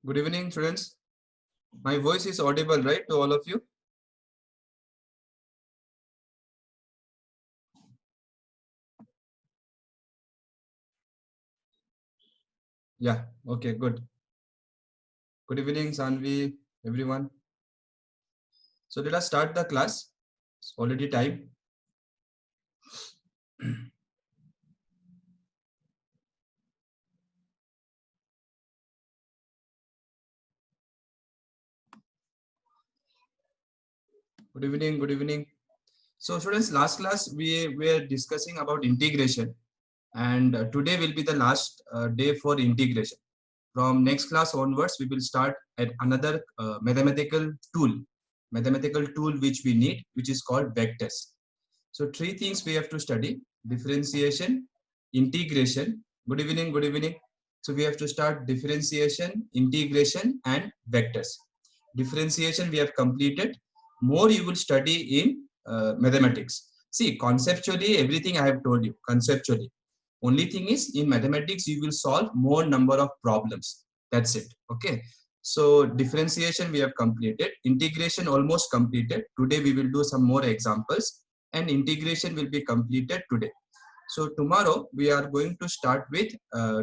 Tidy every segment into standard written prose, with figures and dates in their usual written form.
Good evening, students. My voice is audible, right, to all of you? Yeah, okay, good. Good evening, Sanvi, everyone. So let us start the class. It's already time. Good evening, good evening. So students, last class we were discussing about integration, and today will be the last day for integration. From next class onwards, we will start at another mathematical tool which we need, which is called vectors. So three things we have to study: differentiation, integration. Good evening, good evening. So we have to start differentiation, integration, and vectors. Differentiation we have completed. More you will study in mathematics. See, conceptually, everything I have told you, conceptually. Only thing is, in mathematics, you will solve more number of problems. That's it. Okay. So differentiation we have completed. Integration almost completed. Today we will do some more examples, and integration will be completed today. So tomorrow we are going to start with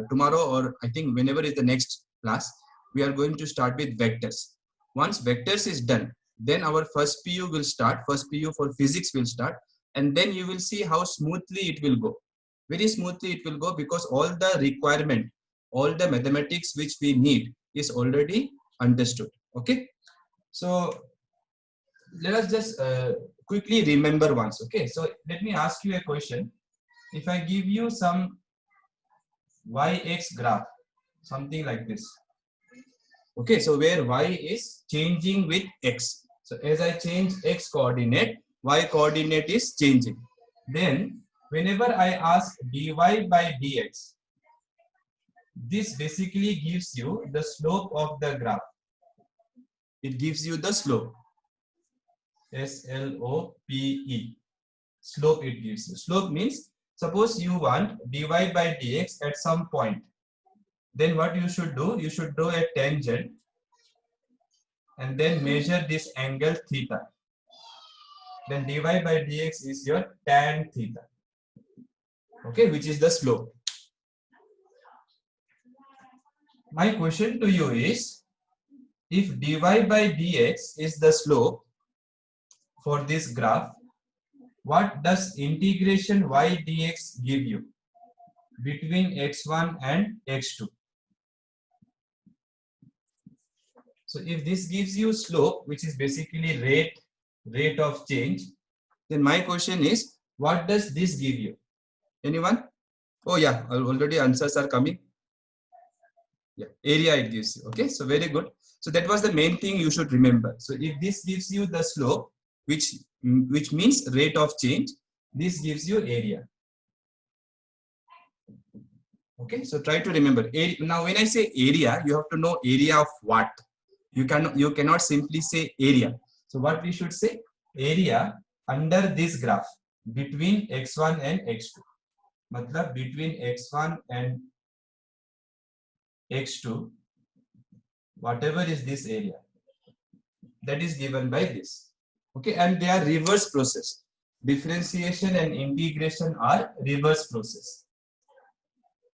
tomorrow, or I think whenever is the next class, we are going to start with vectors. Once vectors is done, then our first PU will start. First PU for physics will start, and then you will see how smoothly it will go. Very smoothly it will go, because all the requirement, all the mathematics which we need is already understood. Okay. So let us just quickly remember once. Okay, so let me ask you a question. If I give you some yx graph, something like this. Okay, so where y is changing with x. So as I change x coordinate, y coordinate is changing. Then whenever I ask dy by dx, this basically gives you the slope of the graph. It gives you the slope. S-L-O-P-E. Slope it gives you. Slope means, suppose you want dy by dx at some point. Then what you should do? You should draw a tangent and then measure this angle theta. Then dy by dx is your tan theta. Okay, which is the slope. My question to you is, if dy by dx is the slope for this graph, what does integration y dx give you between x1 and x2? So if this gives you slope, which is basically rate of change, then my question is, what does this give you? Anyone? Oh yeah, already answers are coming. Yeah, area it gives you. Okay, so very good. So that was the main thing you should remember. So if this gives you the slope, which means rate of change, this gives you area. Okay, so try to remember. Now when I say area, you have to know area of what. You cannot simply say area. So what we should say? Area under this graph between x1 and x2. Matlab between x1 and x2, whatever is this area, that is given by this. Okay, and they are reverse process. Differentiation and integration are reverse process.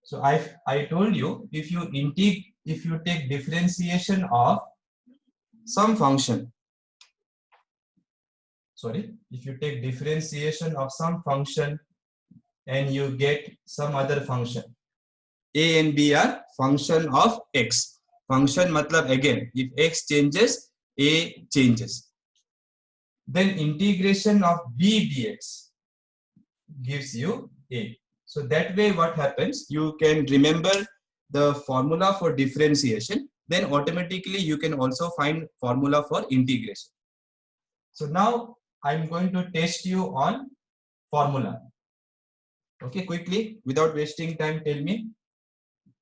So I told you, if you take differentiation of some function, if you take differentiation of some function and you get some other function, a and b are function of x. Function matlab, again, if x changes, a changes. Then integration of b dx gives you a. So that way what happens, you can remember the formula for differentiation, then automatically you can also find formula for integration. So now I'm going to test you on formula. Okay, quickly, without wasting time, tell me.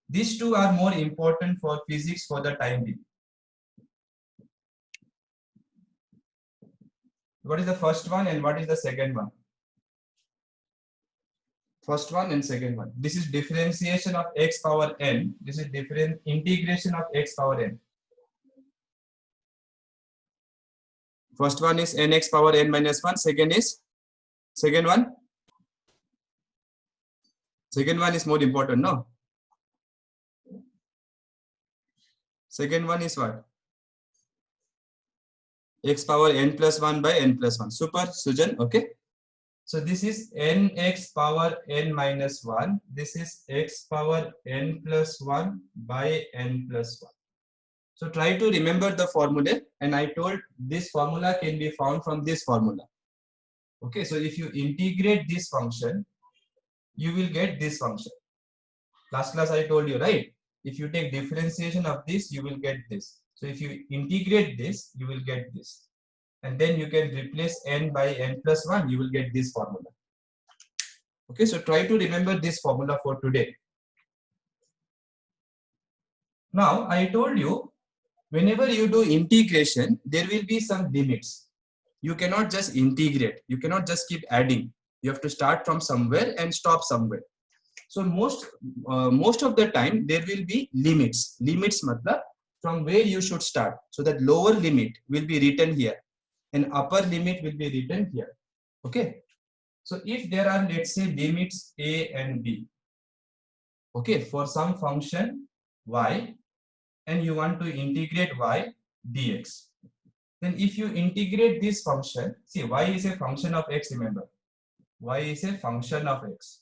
These two are more important for physics for the time being. What is the first one and what is the second one? First one and second one. This is differentiation of x power n. This is different integration of x power n. First one is nx power n minus 1. Second one is more important, no? Second one is what? X power n plus 1 by n plus 1. Super, Sujan, okay? So this is nx power n minus 1. This is x power n plus 1 by n plus 1. So try to remember the formula, and I told this formula can be found from this formula. Okay, so if you integrate this function, you will get this function. Last class I told you, right? If you take differentiation of this, you will get this. So if you integrate this, you will get this. And then you can replace n by n plus 1, you will get this formula. Okay, so try to remember this formula for today. Now, I told you, whenever you do integration, there will be some limits. You cannot just integrate. You cannot just keep adding. You have to start from somewhere and stop somewhere. So most of the time, there will be limits. Limits matlab from where you should start. So that lower limit will be written here and upper limit will be written here. Okay. So if there are, let's say, limits a and b, okay, for some function y, and you want to integrate y dx, then if you integrate this function, see, y is a function of x, remember, y is a function of x.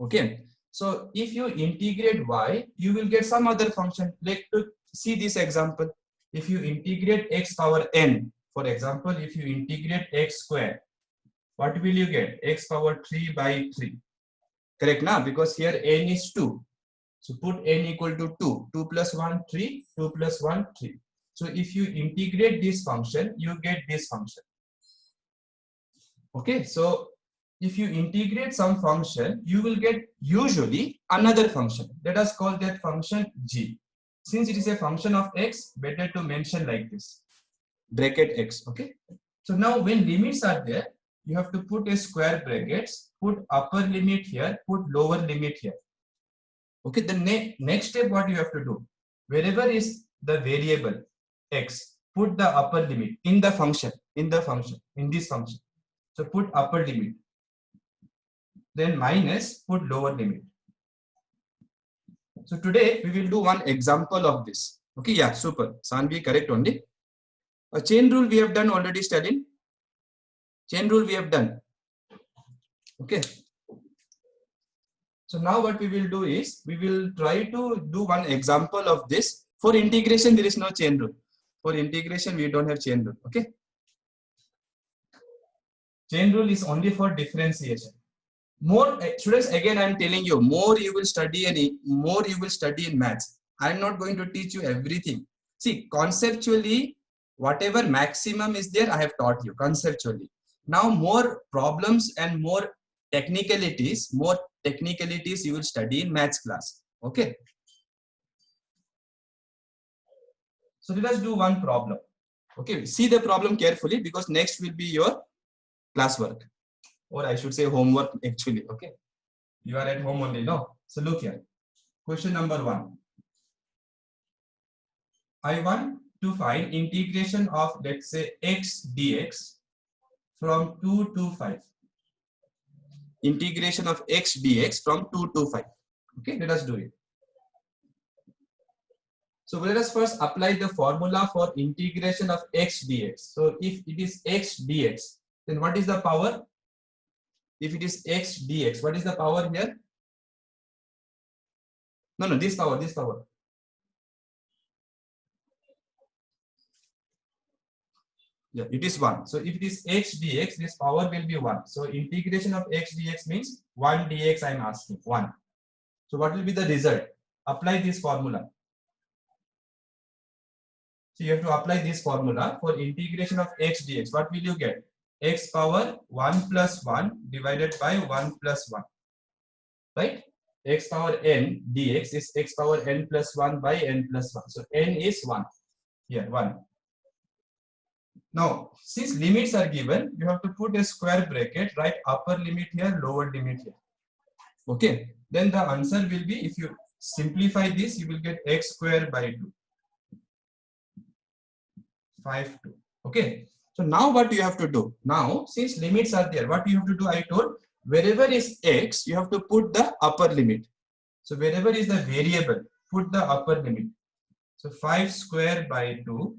Okay, so if you integrate y, you will get some other function. Like to see this example, if you integrate x power n, for example, if you integrate x square, what will you get? X power 3 by 3. Correct now? Because here n is 2. So put n equal to 2. 2 plus 1, 3. 2 plus 1, 3. So if you integrate this function, you get this function. Okay, so if you integrate some function, you will get usually another function. Let us call that function g. Since it is a function of x, better to mention like this, bracket x. Okay, so now when limits are there, you have to put a square brackets, put upper limit here, put lower limit here. Okay, the next step, what you have to do, wherever is the variable x, put the upper limit in the function, in this function. So put upper limit, then minus, put lower limit. So today we will do one example of this. Okay, yeah, super. Sanvi, correct only. A chain rule we have done already studied. Chain rule we have done. Okay. So now what we will do is, we will try to do one example of this. For integration, there is no chain rule. For integration, we don't have chain rule. Okay. Chain rule is only for differentiation. More students, again, I am telling you, more you will study in maths. I am not going to teach you everything. See, conceptually, whatever maximum is there, I have taught you conceptually. Now more problems and more technicalities you will study in maths class. Okay. So let us do one problem. Okay, see the problem carefully, because next will be your classwork, or I should say homework actually. Okay, you are at home only, no? So look here, question number 1. I want to find integration of, let's say, x dx from 2 to 5. Integration of x dx from 2 to 5. Okay, let us do it. So let us first apply the formula for integration of x dx. So if it is x dx, then what is the power? If it is x dx, what is the power here? No, this power. Yeah, it is 1. So if it is x dx, this power will be 1. So integration of x dx means 1 dx I am asking, 1. So what will be the result? Apply this formula. So you have to apply this formula for integration of x dx. What will you get? X power 1 plus 1 divided by 1 plus 1. Right? X power n dx is x power n plus 1 by n plus 1. So n is 1. Here, 1. Now, since limits are given, you have to put a square bracket, write upper limit here, lower limit here. Okay. Then the answer will be, if you simplify this, you will get x square by 2. 5, 2. Okay. So now what you have to do? Now, since limits are there, what you have to do? I told wherever is x, you have to put the upper limit. So wherever is the variable, put the upper limit. So 5 square by 2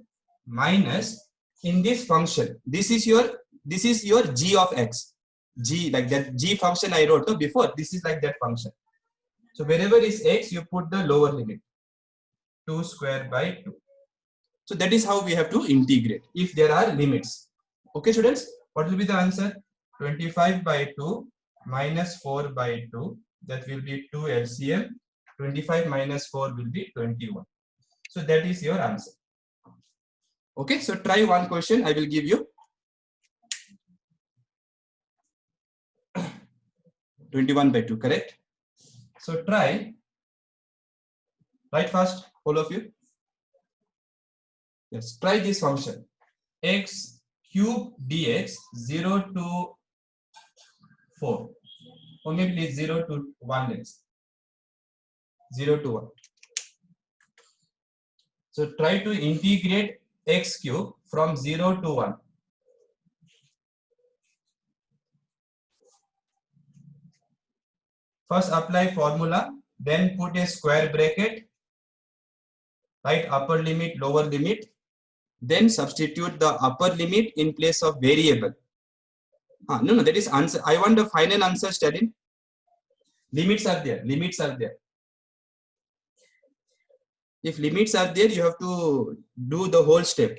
minus in this function. This is your g of x. G, like that g function I wrote before. This is like that function. So wherever is x, you put the lower limit. 2 square by 2. So that is how we have to integrate if there are limits. Okay, students, what will be the answer? 25 by 2 minus 4 by 2. That will be 2 LCM. 25 minus 4 will be 21. So that is your answer. Okay, so try one question. I will give you. 21 by 2, correct? So try. Write fast, all of you. Yes, try this function. X cube dx 0 to 4. Or maybe 0 to 1. Let's 0 to 1. So try to integrate x cube from 0 to 1. First apply formula, then put a square bracket, write upper limit, lower limit, then substitute the upper limit in place of variable. No, that is answer. I want the final answer, Stalin. Limits are there. Limits are there. If limits are there, you have to do the whole step.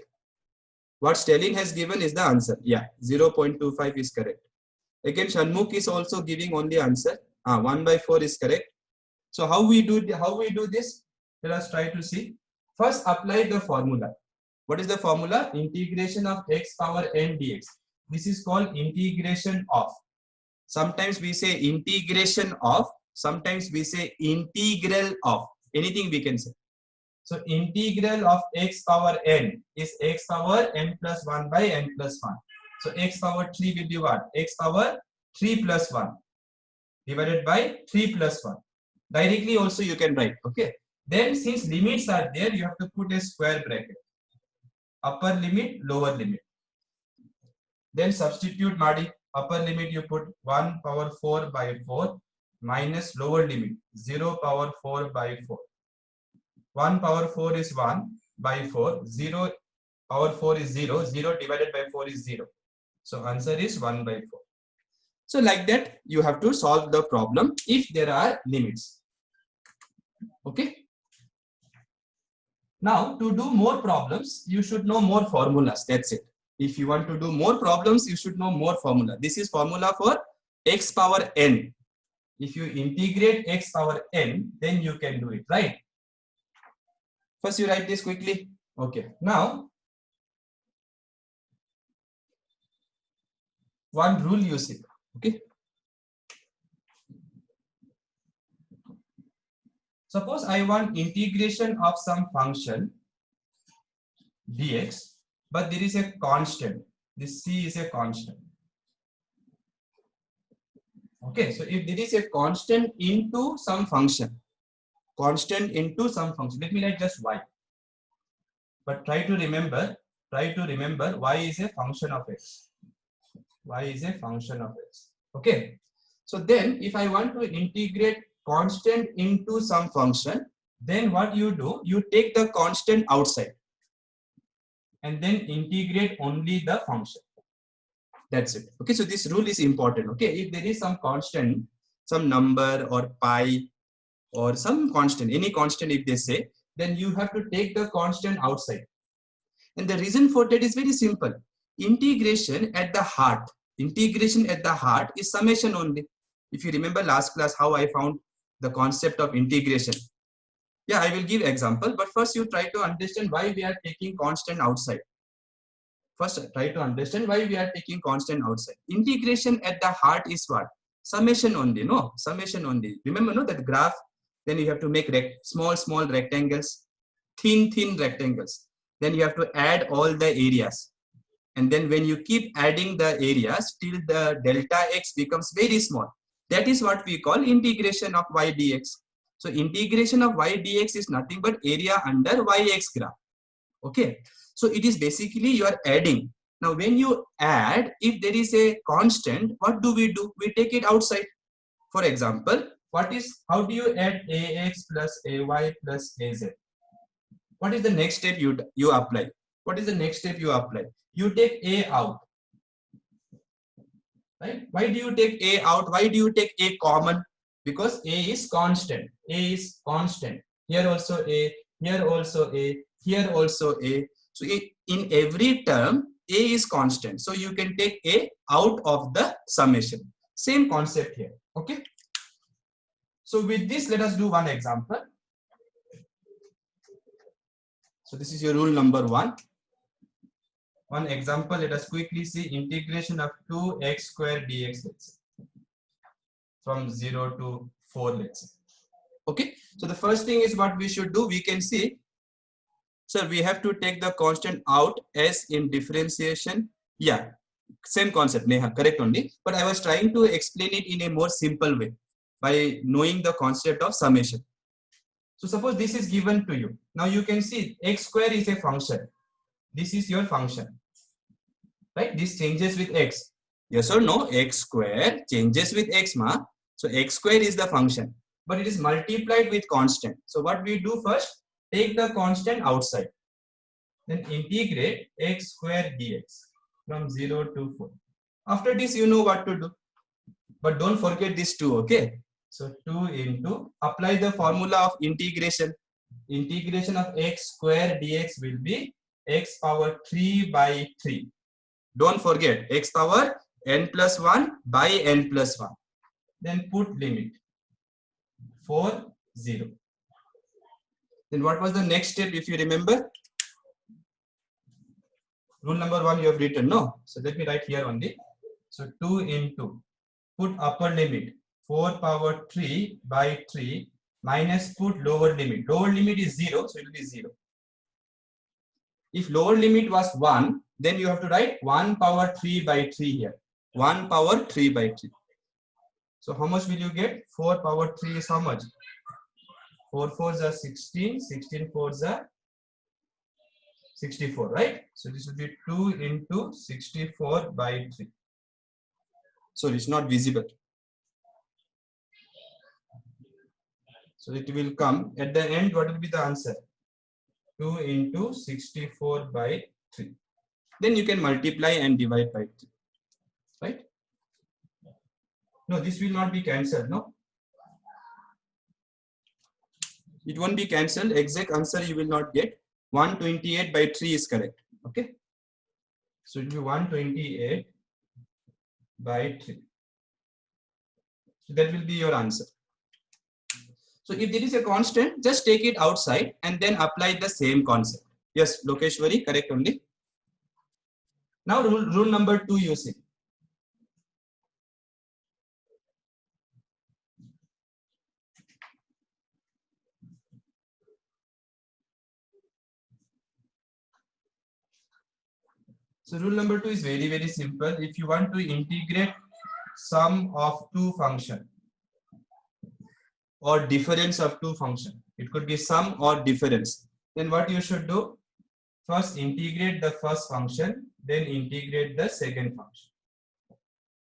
What Stalin has given is the answer. Yeah, 0.25 is correct. Again, Shanmukh is also giving only answer. 1 by 4 is correct. So how we do this? Let us try to see. First, apply the formula. What is the formula? Integration of x power n dx. This is called integration of. Sometimes we say integration of. Sometimes we say integral of. Anything we can say. So integral of x power n is x power n plus 1 by n plus 1. So x power 3 will be what? X power 3 plus 1 divided by 3 plus 1. Directly also you can write. Okay. Then since limits are there, you have to put a square bracket. Upper limit, lower limit. Then substitute Madi. Upper limit you put 1 power 4 by 4 minus lower limit 0 power 4 by 4. 1 power 4 is 1 by 4. 0 power 4 is 0. 0 divided by 4 is 0. So answer is 1 by 4. So like that, you have to solve the problem if there are limits. Okay. Now, to do more problems, you should know more formulas. That's it. If you want to do more problems, you should know more formula. This is formula for x power n. If you integrate x power n, then you can do it, right? First, you write this quickly. Okay. Now, one rule you see. Okay. Suppose I want integration of some function dx, but there is a constant. This c is a constant. Okay, so if there is a constant into some function, let me write just y. But try to remember y is a function of x. Y is a function of x. Okay, so then if I want to integrate constant into some function, then what you do, you take the constant outside and then integrate only the function. That's it. Okay, so this rule is important. Okay, if there is some constant, some number or pi or some constant, any constant if they say, then you have to take the constant outside. And the reason for that is very simple. Integration at the heart is summation only. If you remember last class how I found the concept of integration. Yeah, I will give example, but first you try to understand why we are taking constant outside. First, try to understand why we are taking constant outside. Integration at the heart is what? Summation only, no? Summation only. Remember, no, that graph, then you have to make small rectangles, thin rectangles. Then you have to add all the areas. And then when you keep adding the areas till the delta x becomes very small. That is what we call integration of y dx. So integration of y dx is nothing but area under yx graph. Okay. So it is basically you are adding Now, when you add, if there is a constant, what do? We take it outside. For example, how do you add ax plus ay plus az? What is the next step you apply? What is the next step you apply? You take a out, right? Why do you take a out? Why do you take a common? Because a is constant. A is constant. Here also a, here also a, here also a. So in every term, a is constant. So you can take a out of the summation. Same concept here. Okay. So with this, let us do one example. So this is your rule number 1. One example, let us quickly see integration of 2x square dx, let's say, from 0 to 4, let's say. Okay, so the first thing is what we should do, we can see, sir, we have to take the constant out as in differentiation. Yeah, same concept, Neha, correct only. But I was trying to explain it in a more simple way by knowing the concept of summation. So suppose this is given to you. Now you can see x square is a function. This is your function, right? This changes with x. Yes or no? X square changes with x, ma. So x square is the function, but it is multiplied with constant. So what we do first, take the constant outside. Then integrate x square dx from 0 to 4. After this, you know what to do. But don't forget this 2, okay? So 2 into, apply the formula of integration. Integration of x square dx will be x power 3 by 3. Don't forget x power n plus 1 by n plus 1. Then put limit 4, 0. Then what was the next step if you remember? Rule number 1 you have written, no? So let me write here only. So 2 into, put upper limit 4 power 3 by 3 minus put lower limit. Lower limit is 0, so it will be 0. If lower limit was 1, then you have to write 1 power 3 by 3 here. 1 power 3 by 3. So how much will you get? 4 power 3 is how much? 4 4s are 16, 16 4s are 64, right? So this will be 2 into 64 by 3. So it's not visible. So it will come at the end. What will be the answer? 2 into 64 by 3. Then you can multiply and divide by 3, right? No, this will not be cancelled, no? It won't be cancelled. Exact answer you will not get. 128 by 3 is correct, okay? So it will be 128 by 3. So that will be your answer. So if there is a constant, just take it outside and then apply the same concept. Yes, Lokeshwari, correct only. Now rule number 2 you see. So rule number 2 is very, very simple. If you want to integrate sum of two function or difference of two function, it could be sum or difference, then what you should do? First integrate the first function, then integrate the second function.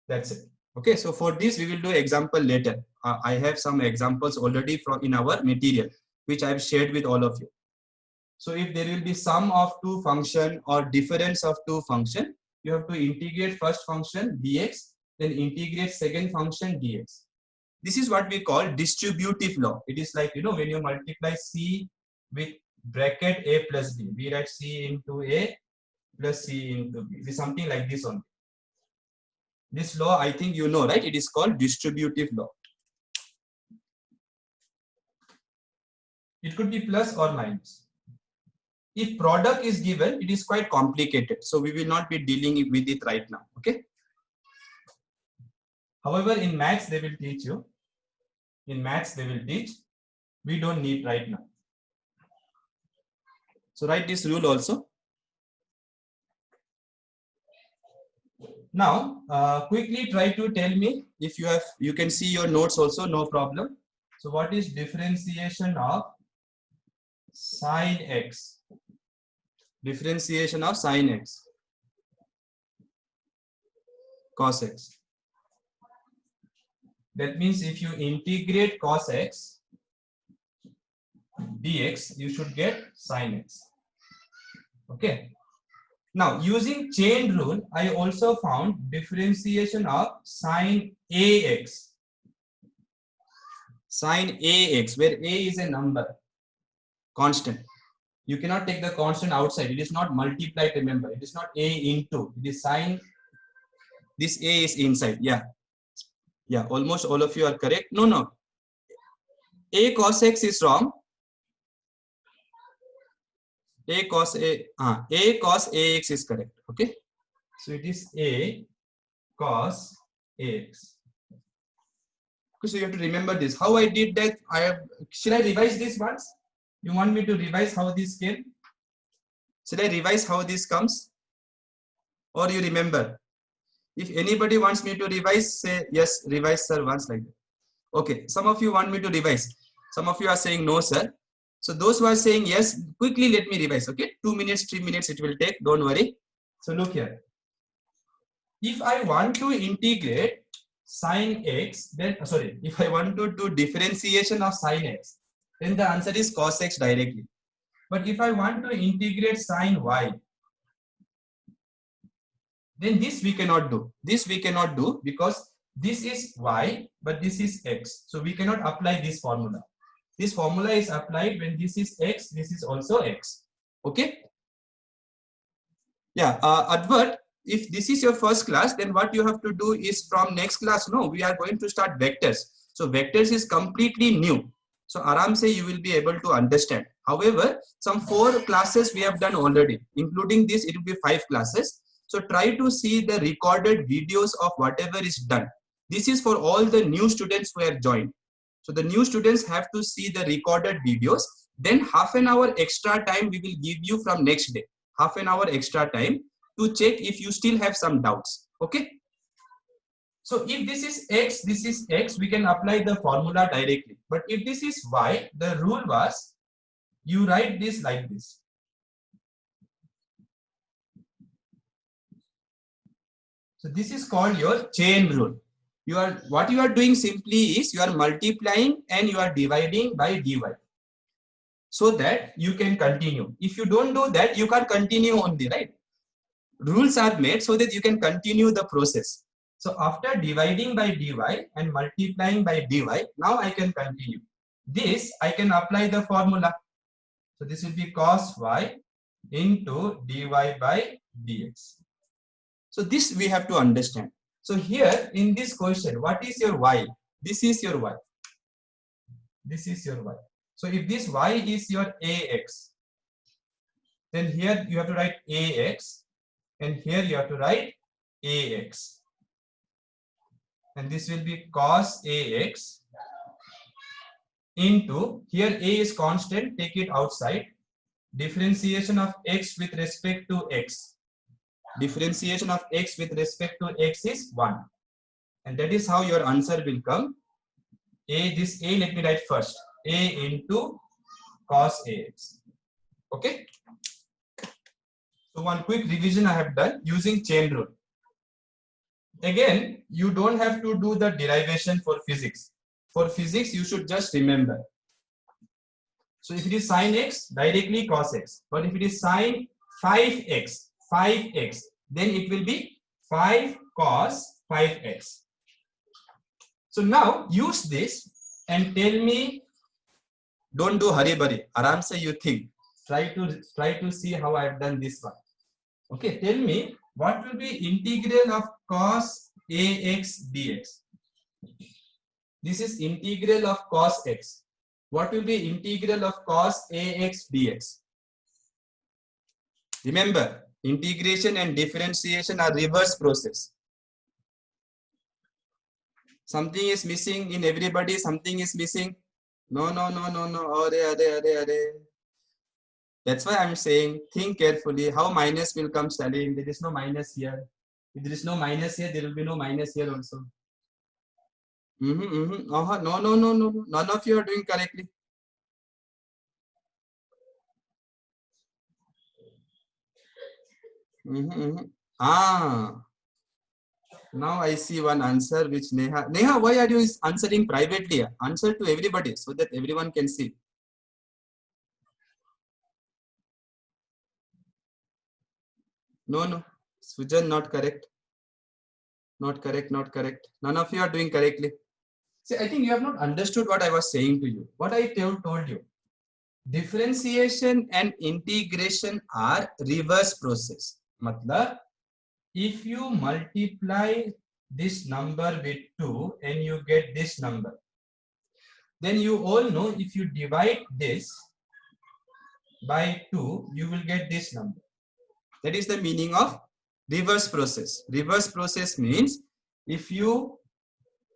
That's it. Okay, so for this we will do example later. I have some examples already from in our material, which I have shared with all of you. So if there will be sum of two function or difference of two function, you have to integrate first function dx, then integrate second function dx. This is what we call distributive law. It is like, you know, when you multiply c with bracket a plus b, we write c into a plus c into b. It is something like this only. This law, I think you know, right? It is called distributive law. It could be plus or minus. If product is given, it is quite complicated. So we will not be dealing with it right now. Okay. However, in maths, they will teach you. In maths, they will teach. We don't need right now. So write this rule also. Now, quickly try to tell me if you have, you can see your notes also, no problem. So what is differentiation of sine x? Differentiation of sine x. cos x. That means if you integrate cos x dx, you should get sin x. Okay. Now, using chain rule, I also found differentiation of sin ax. Sin ax, where a is a number, constant. You cannot take the constant outside. It is not multiplied, remember. It is not a into. It is sin. This a is inside. Yeah. Yeah, almost all of you are correct. No, no. A cos x is wrong. A cos ax is correct. Okay. So it is a cos ax. So you have to remember this. How I did that? Should I revise this once? You want me to revise how this came? Should I revise how this comes? Or you remember? If anybody wants me to revise, say yes, revise sir once like that. Okay, some of you want me to revise. Some of you are saying no, sir. So those who are saying yes, quickly let me revise. Okay, 2 minutes, 3 minutes it will take. Don't worry. So look here. If I want to integrate sin x, then if I want to do differentiation of sin x, then the answer is cos x directly. But if I want to integrate sin y, then this we cannot do. This we cannot do because this is y, but this is x. So we cannot apply this formula. This formula is applied when this is x, this is also x. Okay? Yeah, Advert, if this is your first class, then what you have to do is from next class, no, we are going to start vectors. So vectors is completely new. So Aram say you will be able to understand. However, some 4 classes we have done already, including this, it will be 5 classes. So try to see the recorded videos of whatever is done. This is for all the new students who have joined. So the new students have to see the recorded videos. Then half an hour extra time we will give you from next day. Half an hour extra time to check if you still have some doubts. Okay. So if this is x, we can apply the formula directly. But if this is y, the rule was you write this like this. So this is called your chain rule. What you are doing simply is you are multiplying and you are dividing by dy, so that you can continue. If you don't do that, you can't continue only, right? Rules are made so that you can continue the process. So after dividing by dy and multiplying by dy, now I can continue. This I can apply the formula. So this will be cos y into dy by dx. So this we have to understand. So here in this question, what is your y? This is your y. This is your y. So if this y is your ax, then here you have to write ax, and here you have to write ax. And this will be cos ax into, here a is constant, take it outside, differentiation of x with respect to x. Differentiation of x with respect to x is 1. And that is how your answer will come. This a, let me write first. A into cos ax. Okay. So one quick revision I have done using chain rule. Again, you don't have to do the derivation for physics. For physics, you should just remember. So if it is sin x, directly cos x. But if it is sin 5x, then it will be 5 cos 5x. So now use this and tell me, don't do hurry bari. Aram se you think. Try to see how I have done this one. Okay, tell me what will be integral of cos ax dx. This is integral of cos x. What will be integral of cos ax dx? Remember, integration and differentiation are reverse process. Something is missing in everybody, something is missing. No. Are. That's why I'm saying, think carefully. How minus will come, Salim? There is no minus here. If there is no minus here, there will be no minus here also. No. None of you are doing correctly. Ah. Now I see one answer which Neha. Neha, why are you answering privately? Answer to everybody so that everyone can see. No, no. Sujan, not correct. Not correct, not correct. None of you are doing correctly. See, I think you have not understood what I was saying to you. What I told you. Differentiation and integration are reverse process. Matlab, if you multiply this number with 2 and you get this number, then you all know if you divide this by 2, you will get this number. That is the meaning of reverse process. Reverse process means if you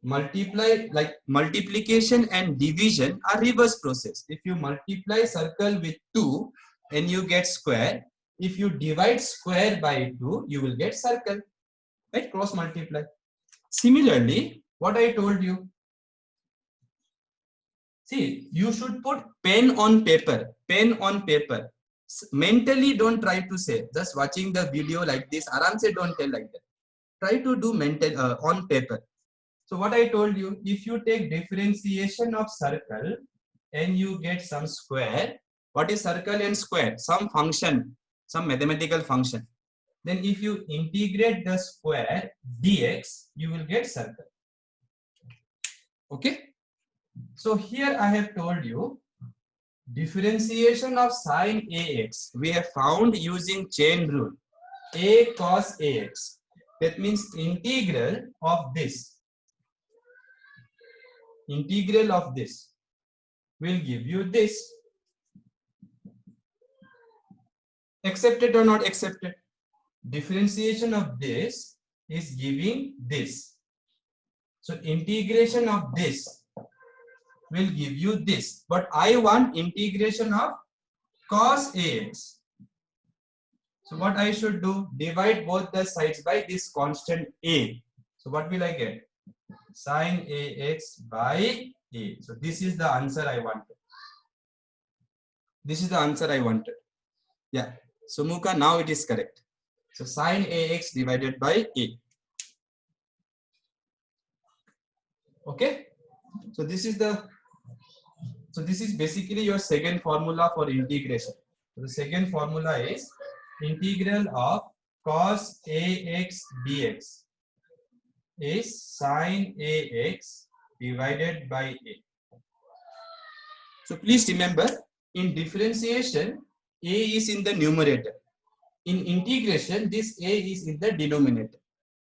multiply, like multiplication and division are reverse process. If you multiply circle with 2 and you get square, if you divide square by 2, you will get circle, right? Cross multiply. Similarly, what I told you, see, you should put pen on paper, pen on paper. Mentally don't try to say, just watching the video like this, aram se don't tell like that. Try to do mental on paper. So what I told you, if you take differentiation of circle and you get some square, what is circle and square? Some function, some mathematical function. Then if you integrate the square dx, you will get circle. Okay. So here I have told you differentiation of sine ax we have found using chain rule, a cos ax. That means integral of this will give you this. Accepted or not accepted? Differentiation of this is giving this. So integration of this will give you this. But I want integration of cos ax. So what I should do? Divide both the sides by this constant a. So what will I get? Sine ax by a. So this is the answer I wanted. This is the answer I wanted. Yeah. So Mukha, now it is correct. So sine ax divided by a. Okay. So this is basically your second formula for integration. So the second formula is integral of cos ax dx is sine ax divided by a. So please remember, in differentiation, a is in the numerator. In integration, this a is in the denominator.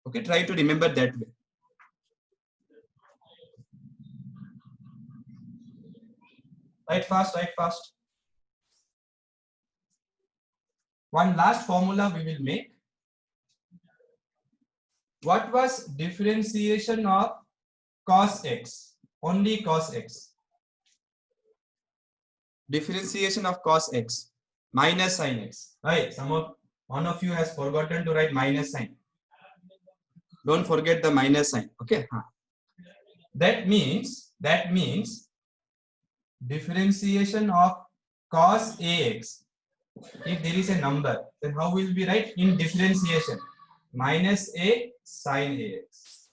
Okay, try to remember that way. Write fast, write fast. One last formula we will make. What was differentiation of cos x? Only cos x. Differentiation of cos x minus sin x. Right? One of you has forgotten to write minus sign. Don't forget the minus sign. Okay. That means differentiation of cos ax. If there is a number, then how will we write in differentiation? Minus a sin ax.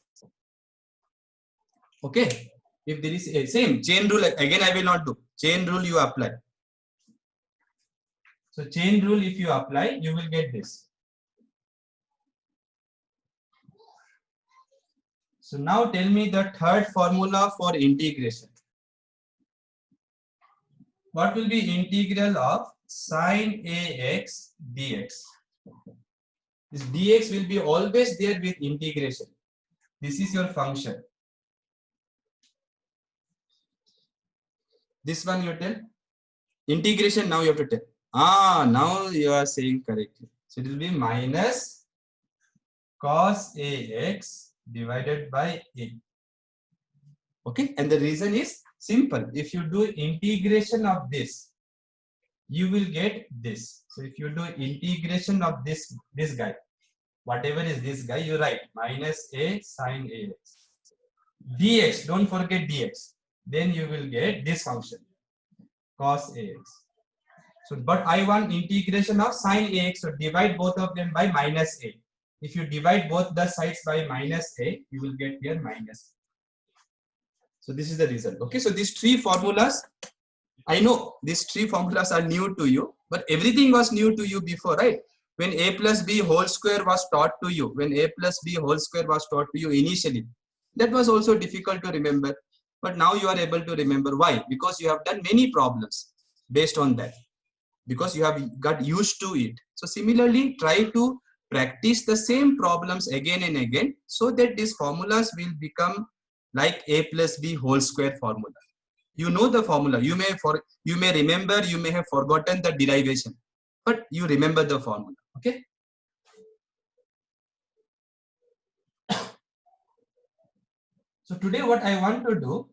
Okay. If there is a same chain rule, again I will not do. Chain rule you apply. So chain rule if you apply, you will get this. So now tell me the third formula for integration. What will be integral of sine ax dx? This dx will be always there with integration. This is your function. This one you tell. Integration now you have to tell. Now you are saying correctly. So it will be minus cos ax divided by a. Okay, and the reason is simple. If you do integration of this, you will get this. So if you do integration of this guy, whatever is this guy, you write minus a sin ax dx. Don't forget dx. Then you will get this function cos ax. So, but I want integration of sin ax. So divide both of them by minus a. If you divide both the sides by minus a, you will get here minus. So this is the result. Okay, so these three formulas, I know these three formulas are new to you, but everything was new to you before, right? When a plus b whole square was taught to you, when a plus b whole square was taught to you initially, that was also difficult to remember. But now you are able to remember. Why? Because you have done many problems based on that, because you have got used to it. So similarly, try to practice the same problems again and again, so that these formulas will become like a plus b whole square formula. You know the formula. You may remember, you may have forgotten the derivation, but you remember the formula. Okay. So today what I want to do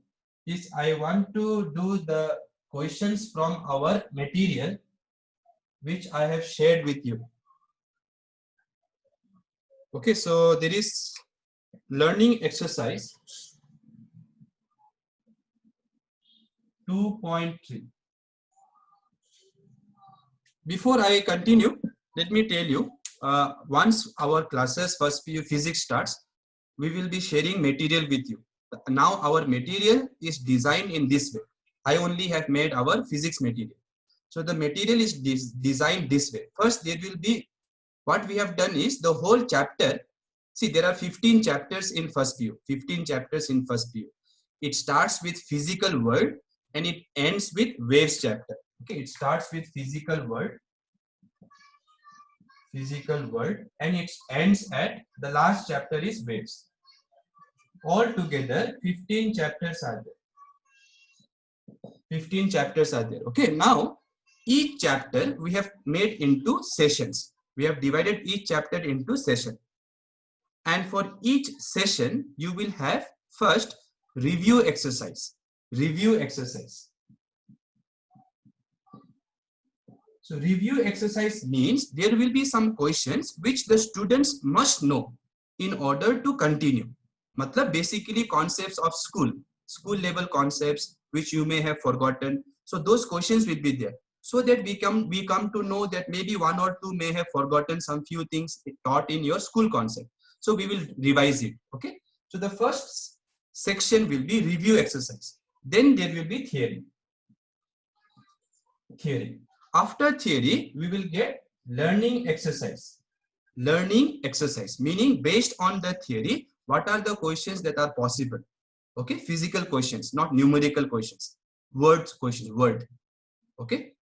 is I want to do the questions from our material which I have shared with you. Okay, so there is learning exercise 2.3. Before I continue, let me tell you, once our classes first PU physics starts, we will be sharing material with you. Now our material is designed in this way. I only have made our physics material. So the material is designed this way. First, there will be, what we have done is the whole chapter. See, there are 15 chapters in first PU. 15 chapters in first PU. It starts with physical world and it ends with waves chapter. Okay, it starts with physical world, and it ends at the last chapter is waves. Altogether 15 chapters are there. 15 chapters are there. Okay, now each chapter we have made into sessions. We have divided each chapter into session, and for each session you will have first review exercise. So review exercise means there will be some questions which the students must know in order to continue. Matlab basically concepts of school level concepts which you may have forgotten. So those questions will be there, so that we come to know that maybe one or two may have forgotten some few things taught in your school concept. So we will revise it. Okay. So the first section will be review exercise. Then there will be theory. After theory, we will get learning exercise. Learning exercise, meaning based on the theory, what are the questions that are possible? Okay, physical questions, not numerical questions. Words questions, word. Okay.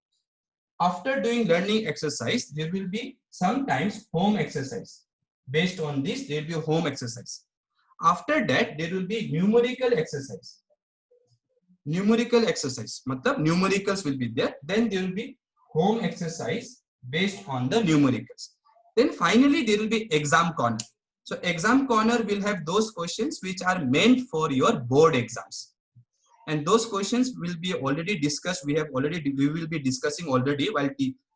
After doing learning exercise, there will be sometimes home exercise. Based on this, there will be home exercise. After that, there will be numerical exercise. Numerical exercise, matlab numericals will be there. Then there will be home exercise based on the numericals. Then finally there will be exam corner. So exam corner will have those questions which are meant for your board exams, and those questions will be already discussed. We will be discussing already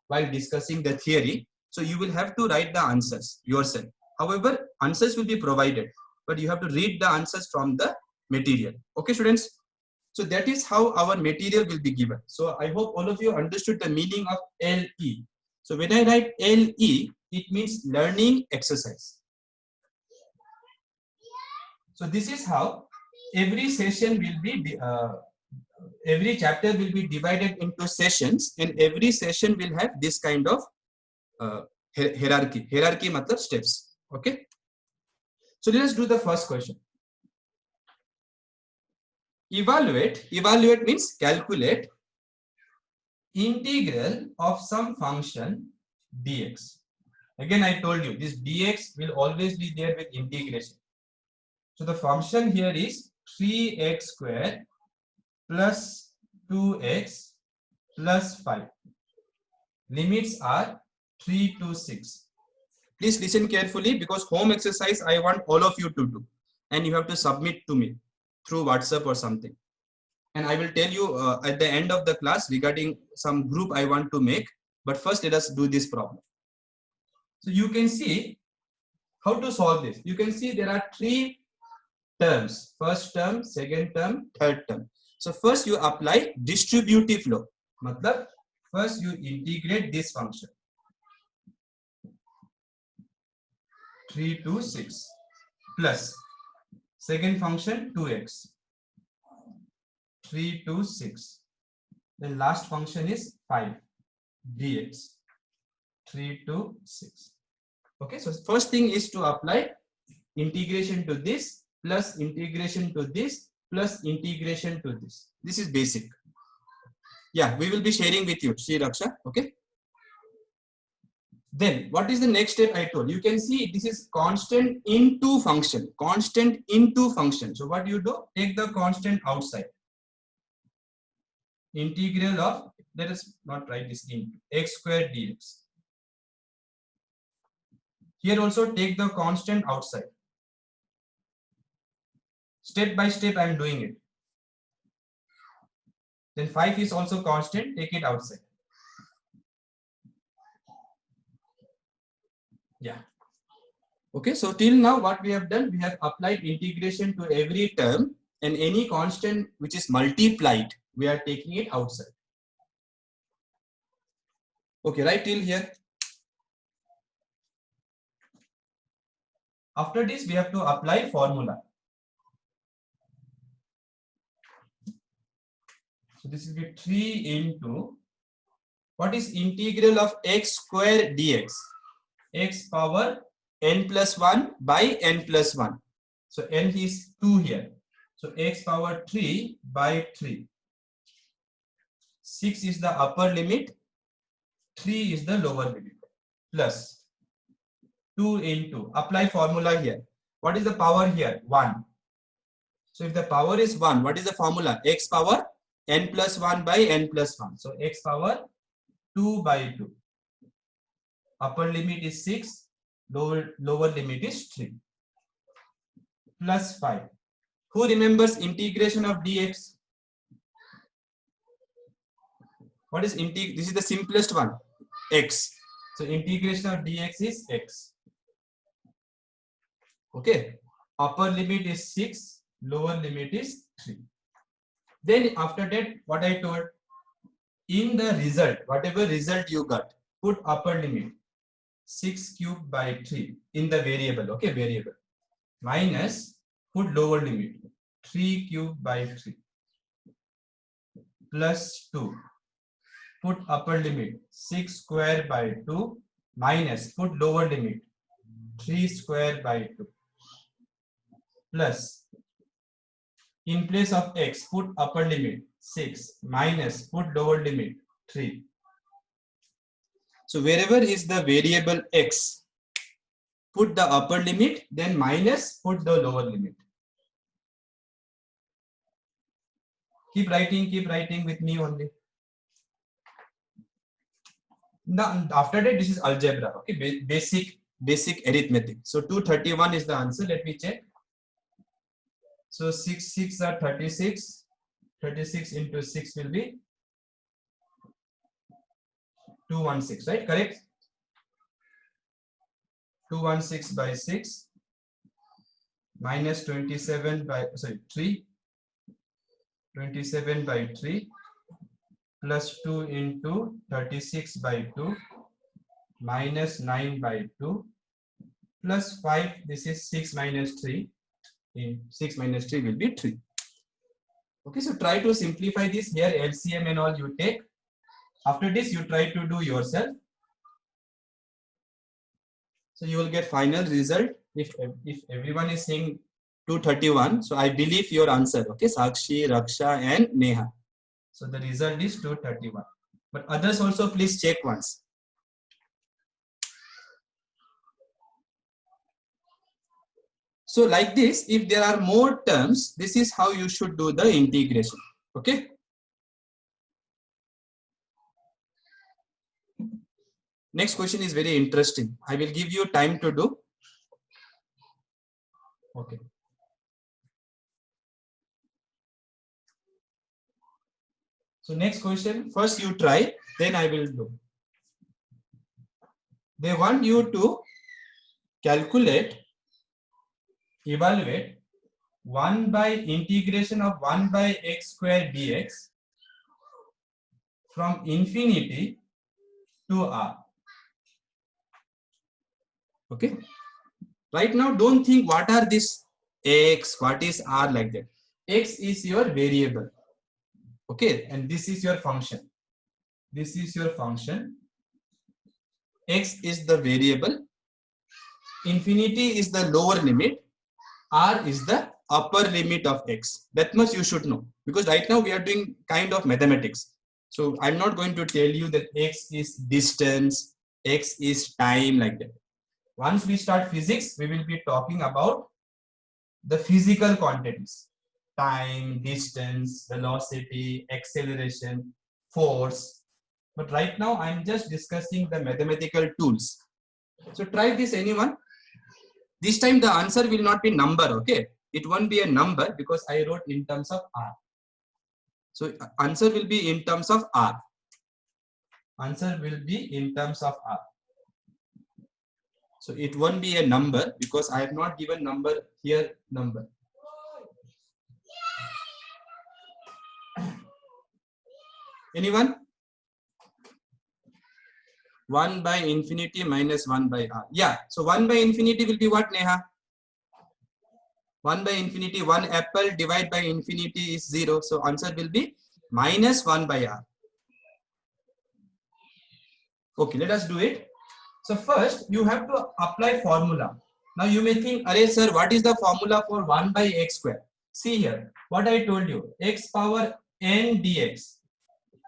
while discussing the theory. So you will have to write the answers yourself. However, answers will be provided, but you have to read the answers from the material. Okay, students. So that is how our material will be given. So I hope all of you understood the meaning of LE. So when I write LE, it means learning exercise. So this is how every session will be, every chapter will be divided into sessions, and every session will have this kind of hierarchy. Hierarchy matlab steps. Okay. So let us do the first question. Evaluate means calculate integral of some function dx. Again, I told you this dx will always be there with integration. So the function here is 3x square plus 2x plus 5. Limits are 3 to 6. Please listen carefully, because home exercise I want all of you to do, and you have to submit to me through WhatsApp or something. And I will tell you at the end of the class regarding some group I want to make. But first, let us do this problem. So you can see how to solve this. You can see there are three terms: first term, second term, third term. So first you apply distributive law. Matlab, first you integrate this function. 3 to 6 plus second function 2x 3 to 6. Then last function is 5 dx 3 to 6. Okay, so first thing is to apply integration to this plus integration to this plus integration to this. This is basic. Yeah, we will be sharing with you, Sri Raksha. Okay. Then what is the next step I told? You can see this is constant into function. Constant into function. So what you do? Take the constant outside. Integral of, let us not write this into x square dx. Here also take the constant outside. Step by step I am doing it. Then 5 is also constant, take it outside. Yeah. Okay, so till now what we have done, we have applied integration to every term, and any constant which is multiplied, we are taking it outside. Okay, right till here. After this, we have to apply formula. So this will be 3 into, what is integral of x square dx? X power n plus 1 by n plus 1. So n is 2 here. So x power 3 by 3. 6 is the upper limit, 3 is the lower limit, plus 2 into, apply formula here. What is the power here? 1. So if the power is 1, what is the formula? X power n plus 1 by n plus 1. So x power 2 by 2. Upper limit is 6, lower limit is 3. Plus 5. Who remembers integration of dx? What is integration? This is the simplest one, x. So integration of dx is x. Okay. Upper limit is 6, lower limit is 3. Then after that, what I told, in the result, whatever result you got, put upper limit 6 cube by 3 in the variable, okay, variable, minus, put lower limit 3 cube by 3, plus 2, put upper limit 6 square by 2, minus, put lower limit 3 square by 2, plus, in place of x, put upper limit 6, minus, put lower limit 3. So wherever is the variable x, put the upper limit, then minus, put the lower limit. Keep writing with me only. Now, after that, this is algebra, okay, basic arithmetic. So 231 is the answer. Let me check. So 6 are 36. 36 into 6 will be 216, right? Correct? 216 by 6 minus 27 by, sorry, 3. 27 by 3 plus 2 into 36 by 2 minus 9 by 2 plus 5. This is 6 minus 3. In 6 minus 3 will be 3. Okay, so try to simplify this here. LCM and all you take. After this, you try to do yourself. So you will get final result. If everyone is saying 231, so I believe your answer. Okay, Sakshi, Raksha, and Neha. So the result is 231. But others also please check once. So like this, if there are more terms, this is how you should do the integration. Okay. Next question is very interesting. I will give you time to do. Okay. So next question, first you try, then I will do. They want you to calculate, evaluate 1 by integration of 1 by x square dx from infinity to r. Okay. Right now, don't think what are this x, what is r like that. X is your variable. Okay, and this is your function. This is your function. X is the variable. Infinity is the lower limit. R is the upper limit of x. That much you should know, because right now we are doing kind of mathematics. So I'm not going to tell you that x is distance, x is time like that. Once we start physics, we will be talking about the physical quantities: time, distance, velocity, acceleration, force. But right now I'm just discussing the mathematical tools. So try this, anyone. This time the answer will not be number, okay? It won't be a number because I wrote in terms of r. So answer will be in terms of r. Answer will be in terms of r. So it won't be a number because I have not given number here, number. Anyone? 1 by infinity minus 1 by r. Yeah, so 1 by infinity will be what, Neha? 1 by infinity, 1 apple divided by infinity is 0. So answer will be minus 1 by r. Okay, let us do it. So first you have to apply formula. Now you may think, array sir, what is the formula for 1 by x square? See here, what I told you, x power n dx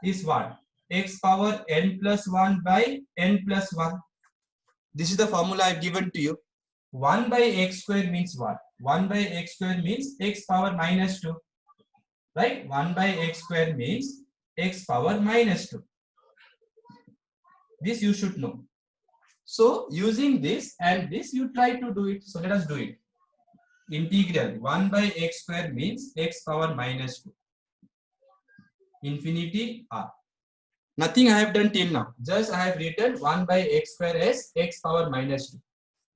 is what? X power n plus 1 by n plus 1. This is the formula I've given to you. 1 by x square means what? 1 by x square means x power minus 2. Right? 1 by x square means x power minus 2. This you should know. So using this and this, you try to do it. So let us do it. Integral 1 by x square means x power minus 2. Infinity r. Nothing I have done till now. Just I have written 1 by x square as x power minus 2.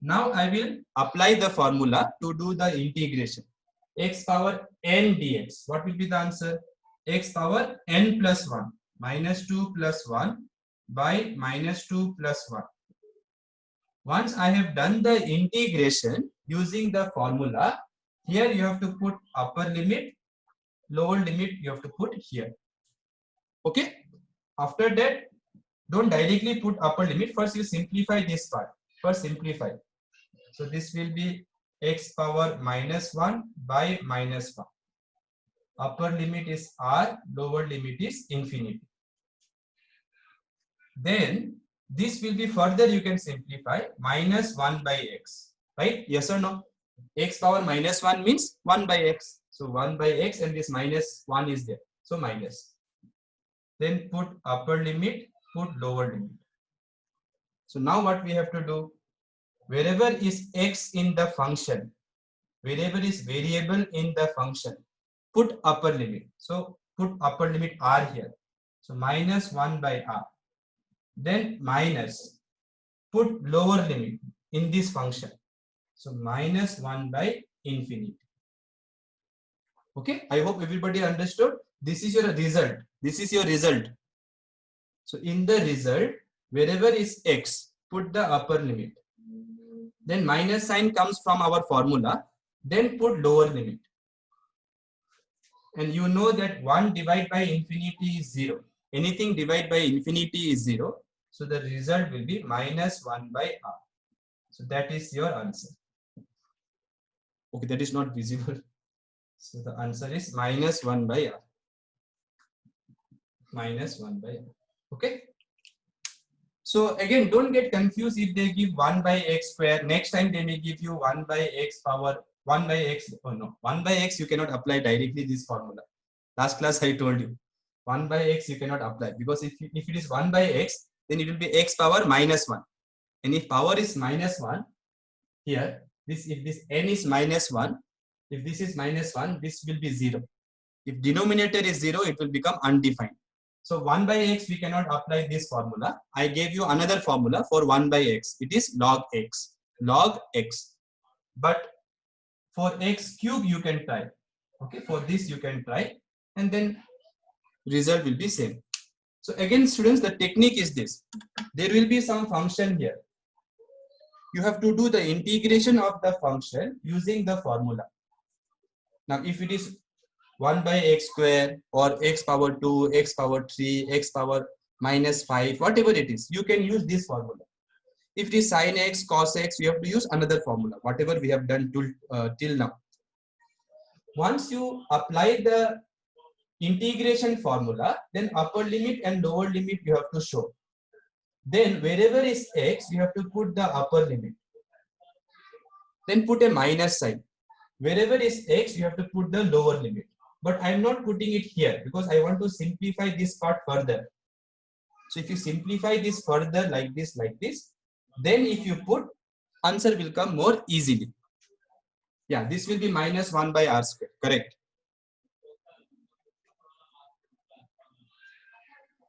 Now I will apply the formula to do the integration. X power n dx. What will be the answer? X power n plus 1 minus 2 plus 1 by minus 2 plus 1. Once I have done the integration using the formula, here you have to put upper limit, lower limit you have to put here. Okay? After that, don't directly put upper limit. First you simplify this part. First simplify. So this will be x power minus 1 by minus 1. Upper limit is r, lower limit is infinity. Then this will be further, you can simplify, minus 1 by x, right? Yes or no? X power minus 1 means 1 by x. So 1 by x and this minus 1 is there. So minus. Then put upper limit, put lower limit. So now what we have to do? Wherever is x in the function, wherever is variable in the function, put upper limit. So put upper limit r here. So minus 1 by r. Then minus, put lower limit in this function. So minus 1 by infinity. Okay, I hope everybody understood. This is your result. This is your result. So in the result, wherever is x, put the upper limit. Then minus sign comes from our formula. Then put lower limit. And you know that 1 divided by infinity is 0. Anything divided by infinity is 0. So the result will be minus 1 by r. So that is your answer. Okay, that is not visible. So the answer is minus 1 by r. Minus 1 by r. Okay. So again, don't get confused if they give 1 by x square. Next time they may give you 1 by x power 1 by x. Oh no, 1 by x you cannot apply directly this formula. Last class I told you 1 by x you cannot apply, because if it is 1 by x, then it will be x power minus 1. And if power is minus 1, here, if this n is minus 1, if this is minus 1, this will be 0. If denominator is 0, it will become undefined. So 1 by x, we cannot apply this formula. I gave you another formula for 1 by x. It is log x. Log x. But for x cube, you can try. Okay, for this you can try. And then result will be same. So again, students, the technique is this. There will be some function here. you have to do the integration of the function using the formula. Now, if it is 1 by x square or x power 2, x power 3, x power minus 5, whatever it is, you can use this formula. If it is sin x, cos x, you have to use another formula, whatever we have done till now. Once you apply the integration formula, then upper limit and lower limit you have to show. Then wherever is x, you have to put the upper limit. Then put a minus sign. Wherever is x, you have to put the lower limit. But I am not putting it here because I want to simplify this part further. So if you simplify this further like this, then if you put, answer will come more easily. Yeah, this will be minus 1 by r square, correct?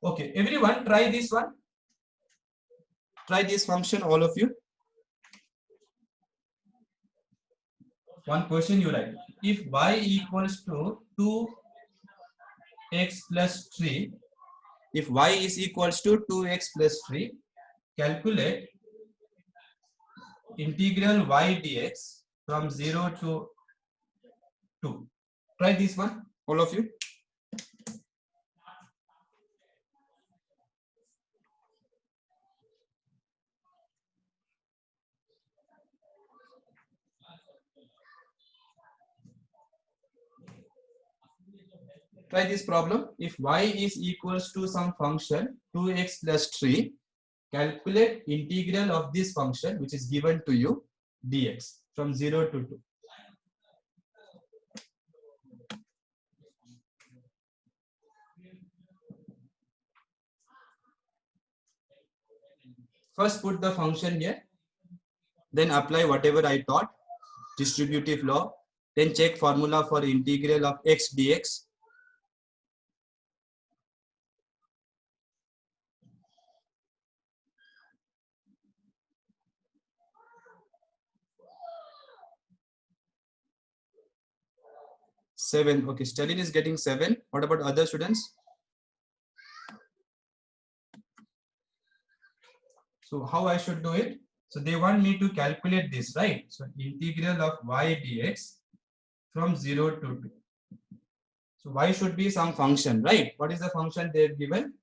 Okay, everyone try this one. Try this function, all of you. One question you write. If y equals to 2x plus 3, if y is equals to 2x plus 3, calculate integral y dx from 0 to 2. Try this one, all of you. Try this problem. If y is equals to some function 2x plus 3, calculate integral of this function which is given to you dx from 0 to 2. First put the function here, then apply whatever I taught, distributive law, then check formula for integral of x dx. Seven. Okay, Stalin is getting 7. What about other students? So how I should do it? So they want me to calculate this, right? So integral of y dx from 0 to 2. So y should be some function, right? What is the function they have given?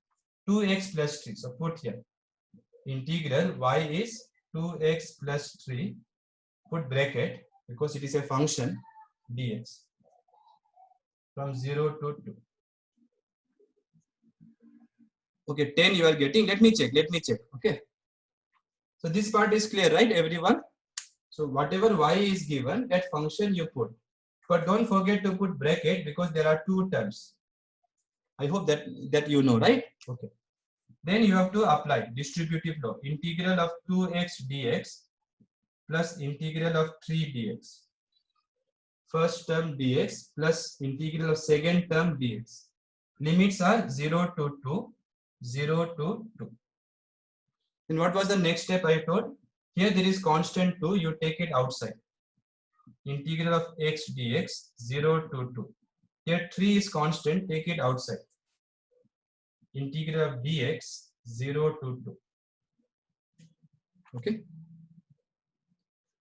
2x plus 3. So put here. Integral y is 2x plus 3. Put bracket because it is a function dx from 0 to 2. Okay, 10 you are getting. Let me check. Okay. So this part is clear, right, everyone? So whatever y is given, that function you put. But don't forget to put bracket because there are two terms. I hope that you know, right? Okay. Then you have to apply distributive law. Integral of 2x dx plus integral of 3 dx. First term dx plus integral of second term dx. Limits are 0 to 2, 0 to 2. Then what was the next step I told? Here there is constant 2, you take it outside. Integral of x dx 0 to 2. Here 3 is constant, take it outside. Integral of dx 0 to 2. Okay.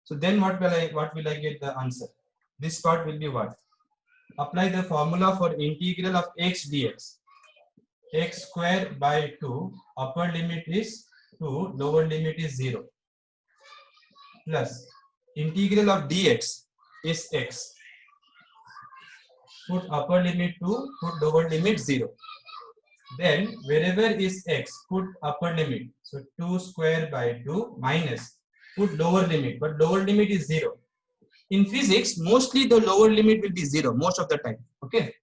So then what will I get the answer? This part will be what? Apply the formula for integral of x dx. X square by 2, upper limit is 2, lower limit is 0. Plus integral of dx is x. Put upper limit 2, put lower limit 0. Then wherever is x, put upper limit. So 2 square by 2 minus, put lower limit, but lower limit is 0. In physics, mostly the lower limit will be 0 most of the time. Okay.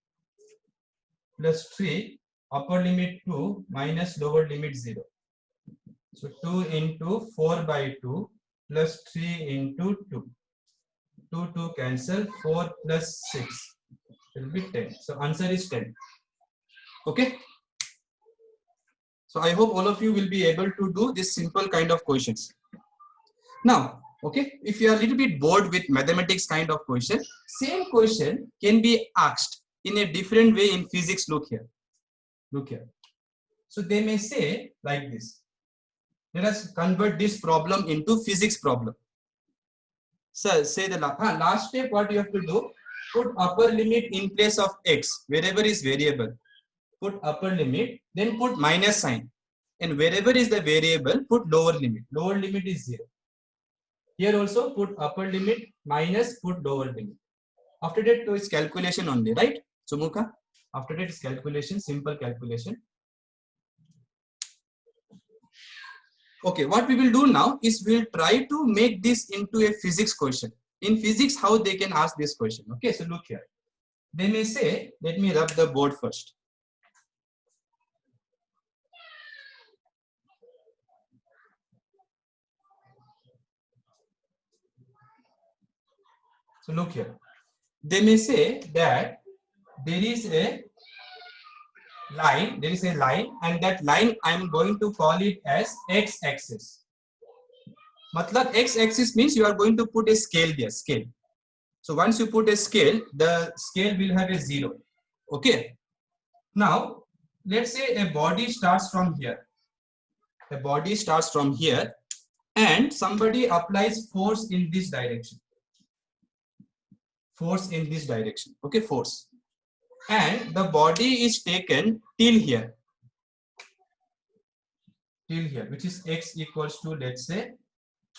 Plus 3, upper limit 2 minus lower limit 0. So 2 into 4 by 2 plus 3 into 2. 2 cancel, 4 plus 6 will be 10. So answer is 10. Okay. So I hope all of you will be able to do this simple kind of questions. Now, okay, if you are a little bit bored with mathematics kind of question, same question can be asked in a different way in physics. Look here. So they may say like this. Let us convert this problem into physics problem. So say the last step, what you have to do, put upper limit in place of x, wherever is variable. Put upper limit, then put minus sign. And wherever is the variable, put lower limit. Lower limit is 0. Here also put upper limit minus, put lower limit. After that, it's calculation only, right? Sumukha? After that, it's calculation, simple calculation. Okay, what we will do now is we'll try to make this into a physics question. In physics, how they can ask this question. Okay, so look here. They may say, let me rub the board first. So look here. They may say that there is a line, and that line I'm going to call it as x-axis. Matlab x-axis means you are going to put a scale there, scale. So once you put a scale, the scale will have a 0. Okay. Now, let's say a body starts from here. A body starts from here and somebody applies force in this direction. Force in this direction. Okay, force. And the body is taken till here. Till here, which is x equals to, let's say,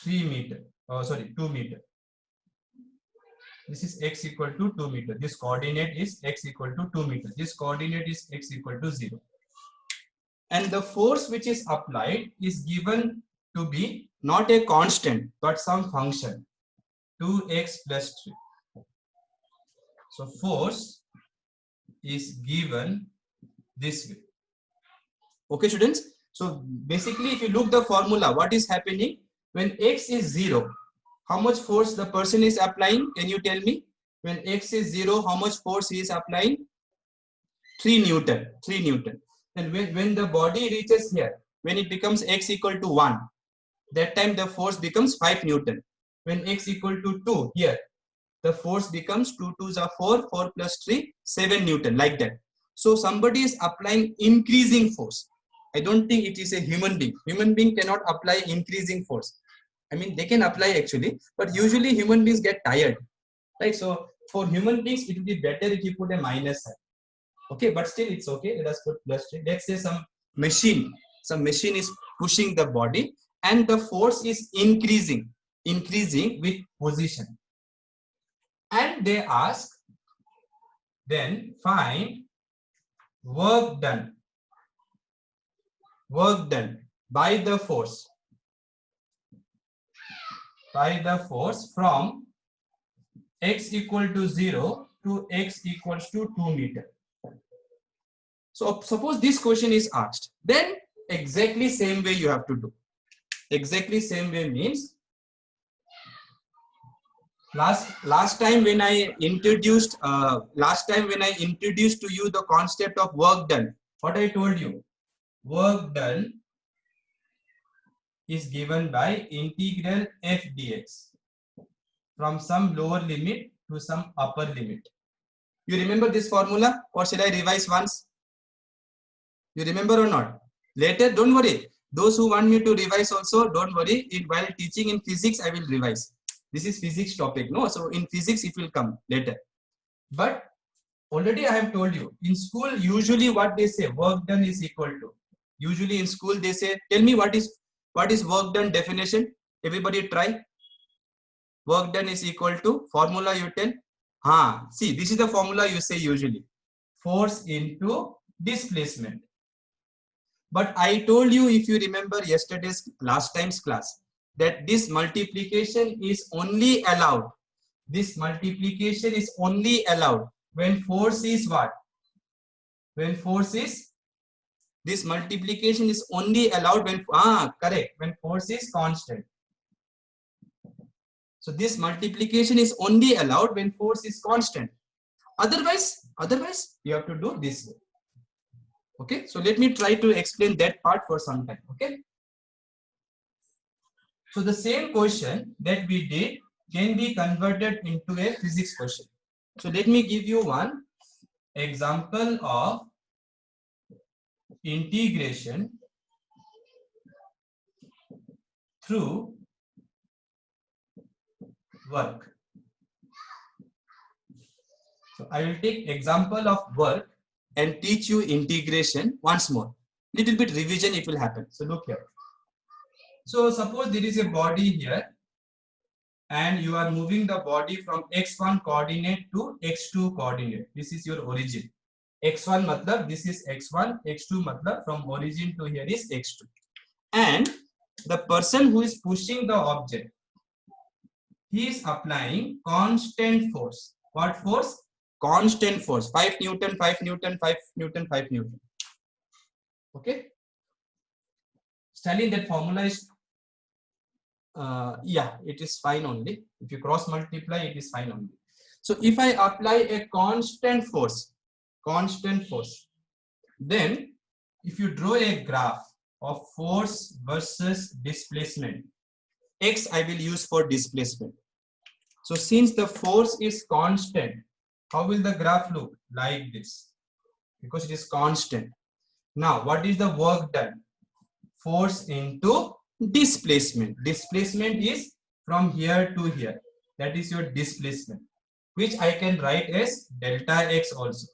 3 meter. Oh, sorry, 2 meter. This is x equal to 2 meter. This coordinate is x equal to 2 meter. This coordinate is x equal to 0. And the force which is applied is given to be not a constant, but some function, 2x plus 3. So force is given this way. Okay, students? So basically, if you look the formula, what is happening? When x is 0, how much force the person is applying? Can you tell me? When x is 0, how much force he is applying? 3 Newton. 3 Newton. And when the body reaches here, when it becomes x equal to 1, that time the force becomes 5 Newton. When x equal to 2, here, the force becomes 2 2s are 4, 4 plus 3, 7 Newton, like that. So somebody is applying increasing force. I don't think it is a human being. Human being cannot apply increasing force. I mean, they can apply actually, but usually human beings get tired, right? So for human beings, it would be better if you put a minus sign. Okay, but still it's okay. Let us put plus 3. Let's say some machine is pushing the body and the force is increasing with position. And they ask, then find work done by the force from x equal to 0 to x equals to 2 meter. So suppose this question is asked, then exactly same way you have to do. Exactly same way means last time when I introduced to you the concept of work done, what I told you, work done is given by integral f dx from some lower limit to some upper limit. You remember this formula, or should I revise once? You remember or not? Later, don't worry. Those who want me to revise also, don't worry. While teaching in physics, I will revise. This is physics topic, no? So in physics, it will come later. But already I have told you, in school, usually what they say, work done is equal to. Usually in school, they say, tell me what is work done definition? Everybody try. Work done is equal to, formula you tell. See, this is the formula you say usually. Force into displacement. But I told you, if you remember last time's class, that this multiplication is only allowed. This multiplication is only allowed when force is what? When force is, this multiplication is only allowed when, correct, when force is constant. So this multiplication is only allowed when force is constant. Otherwise, you have to do this way. Okay, so let me try to explain that part for some time. Okay. So the same question that we did can be converted into a physics question. So let me give you one example of integration through work. So I will take example of work and teach you integration once more. Little bit revision it will happen. So look here. So suppose there is a body here and you are moving the body from x1 coordinate to x2 coordinate. This is your origin. x1 matlab this is x1, x2 matlab from origin to here is x2. And the person who is pushing the object, he is applying constant force. What force? Constant force. 5 Newton, 5 Newton, 5 Newton, 5 Newton. Okay. Stalin, that formula is yeah, it is fine only. If you cross multiply, it is fine only. So if I apply a constant force, then if you draw a graph of force versus displacement, x I will use for displacement. So since the force is constant, how will the graph look? Like this, because it is constant. Now, what is the work done? Force into displacement. Displacement is from here to here. That is your displacement, which I can write as delta x also.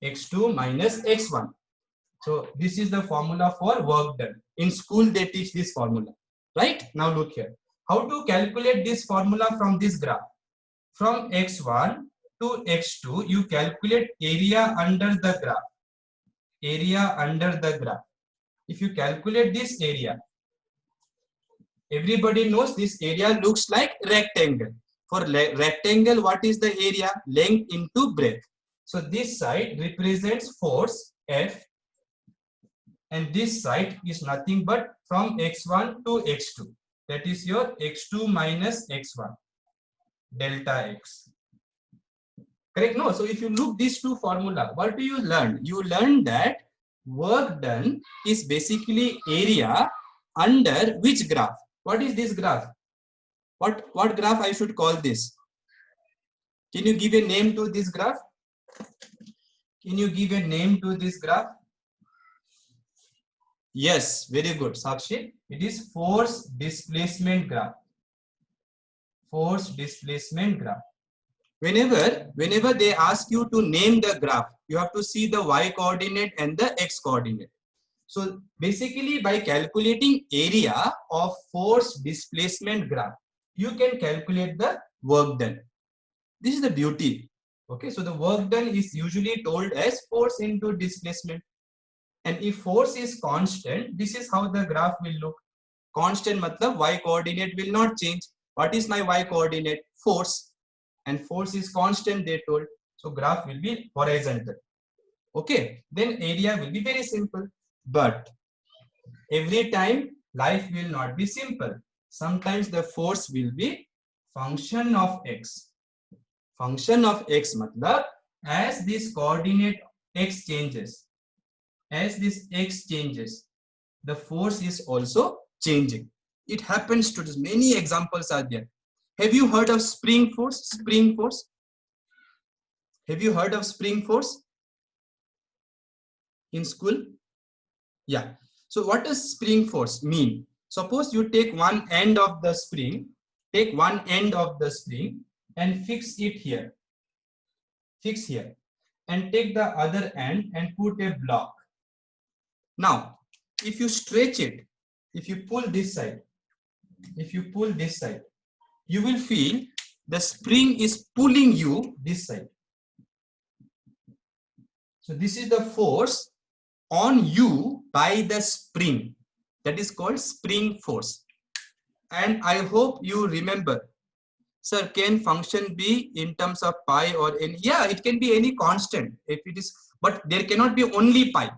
x2 minus x1. So this is the formula for work done. In school, they teach this formula. Right? Now look here. How to calculate this formula from this graph? From x1 to x2, you calculate area under the graph. Area under the graph. If you calculate this area, everybody knows this area looks like rectangle. For rectangle, what is the area? Length into breadth. So this side represents force F, and this side is nothing but from x1 to x2. That is your x2 minus x1, delta x. Correct? No. So if you look these two formula, what do you learn? You learn that work done is basically area under which graph? What is this graph? What graph I should call this? Can you give a name to this graph? Can you give a name to this graph? Yes, very good, Sakshi. It is force displacement graph. Force displacement graph. Whenever they ask you to name the graph, you have to see the y coordinate and the x coordinate. So basically, by calculating area of force displacement graph, you can calculate the work done. This is the beauty. Okay, so the work done is usually told as force into displacement. And if force is constant, this is how the graph will look. Constant matlab y coordinate will not change. What is my y coordinate? Force. And force is constant, they told. So graph will be horizontal. Okay, then area will be very simple. But every time life will not be simple. Sometimes the force will be function of x. Function of x matlab as this coordinate x changes, as this x changes, the force is also changing. It happens to many examples are there. Have you heard of spring force? Spring force? Have you heard of spring force in school? Yeah. So what does spring force mean? Suppose you take one end of the spring, and fix it here. Fix here. And take the other end and put a block. Now, if you stretch it, if you pull this side, you will feel the spring is pulling you this side. So this is the force on you by the spring. That is called spring force. And I hope you remember. Sir, can function be in terms of pi or any? Yeah, it can be any constant if it is, but there cannot be only pi.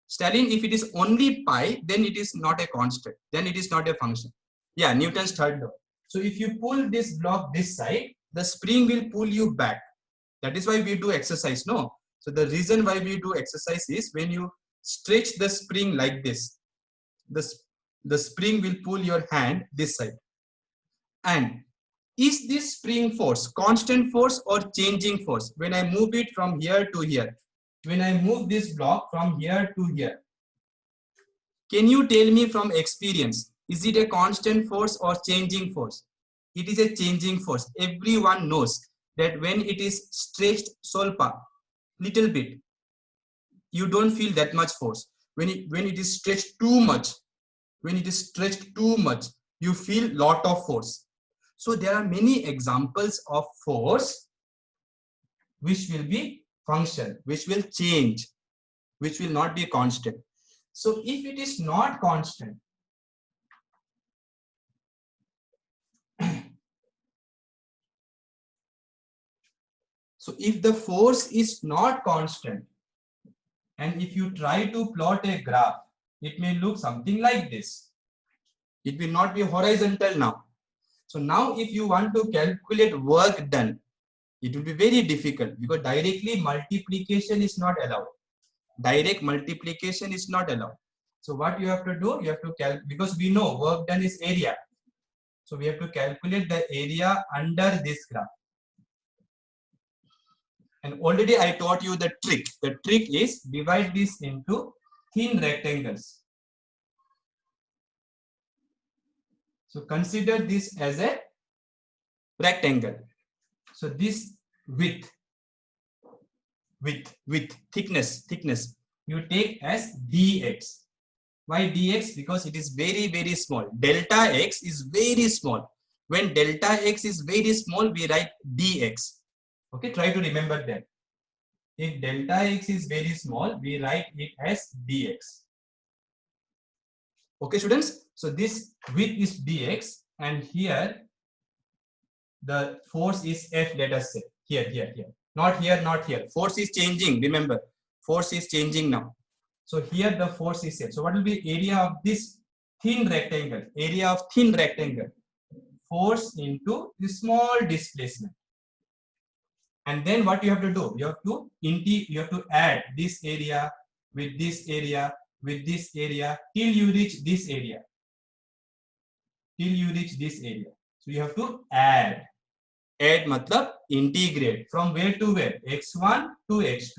Stalin, if it is only pi, then it is not a constant. Then it is not a function. Yeah, Newton's third law. So if you pull this block this side, the spring will pull you back. That is why we do exercise, no? So the reason why we do exercise is when you stretch the spring like this, the spring will pull your hand this side. And is this spring force constant force or changing force? When I move it from here to here, when I move this block from here to here, can you tell me from experience, Is it a constant force or changing force? It is a changing force. Everyone knows that when it is stretched solpa, little bit, you don't feel that much force. When it is stretched too much, you feel lot of force. So there are many examples of force which will be function, which will change, which will not be constant. So if it is not constant, so if the force is not constant, and if you try to plot a graph, it may look something like this. It will not be horizontal now. So now if you want to calculate work done, it will be very difficult because directly multiplication is not allowed. Direct multiplication is not allowed. So what you have to do, you have to calculate, because we know work done is area. So we have to calculate the area under this graph. And already I taught you the trick. The trick is divide this into thin rectangles. So consider this as a rectangle. So this width, thickness, you take as dx. Why dx? Because it is very, very small. Delta x is very small. When delta x is very small, we write dx. Okay, try to remember that. If delta x is very small, we write it as dx. Okay, students. So this width is dx, and here the force is F, let us say. Here. Not here, not here. Force is changing. Remember, force is changing now. So here the force is F. So what will be area of this thin rectangle? Area of thin rectangle. Force into the small displacement. And then what you have to do? You have to add this area with this area with this area till you reach this area. So you have to add. Add matlab integrate from where to where? X1 to X2.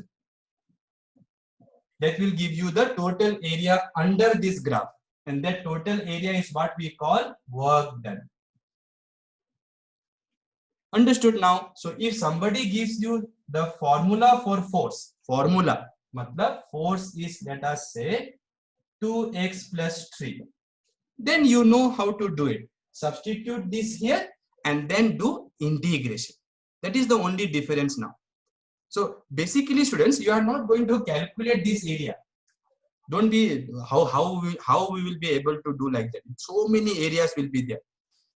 That will give you the total area under this graph. And that total area is what we call work done. Understood now? So if somebody gives you the formula for force, matlab force is, let us say, 2x plus 3. Then you know how to do it. Substitute this here and then do integration. That is the only difference now. So basically, students, you are not going to calculate this area. Don't be how we will be able to do like that. So many areas will be there.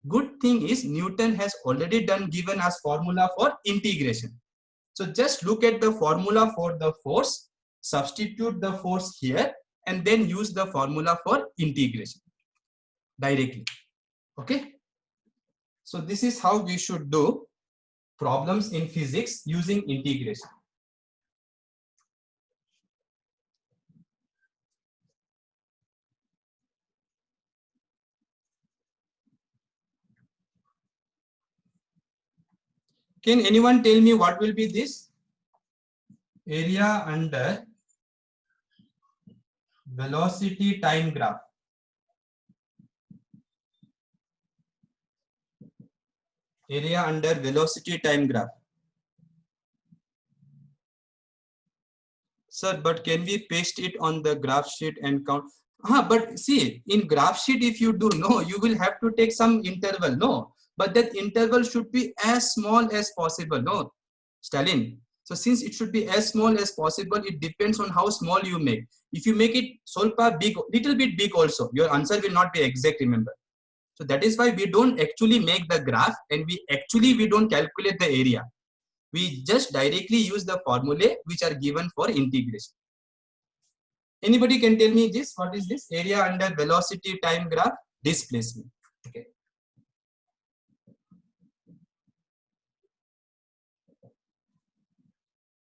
Good thing is Newton has already given us formula for integration. So just look at the formula for the force, substitute the force here, and then use the formula for integration directly. Okay. So this is how we should do problems in physics using integration. Can anyone tell me what will be this? Area under velocity time graph. Area under velocity time graph. Sir, but can we paste it on the graph sheet and count? But see, in graph sheet, if you do, no, you will have to take some interval, no. But that interval should be as small as possible, no, Stalin. So since it should be as small as possible, it depends on how small you make. If you make it solpa big, little bit big also, your answer will not be exact, remember. So that is why we don't actually make the graph, and we don't calculate the area. We just directly use the formulae which are given for integration. Anybody can tell me this? What is this? Area under velocity time graph displacement. Okay.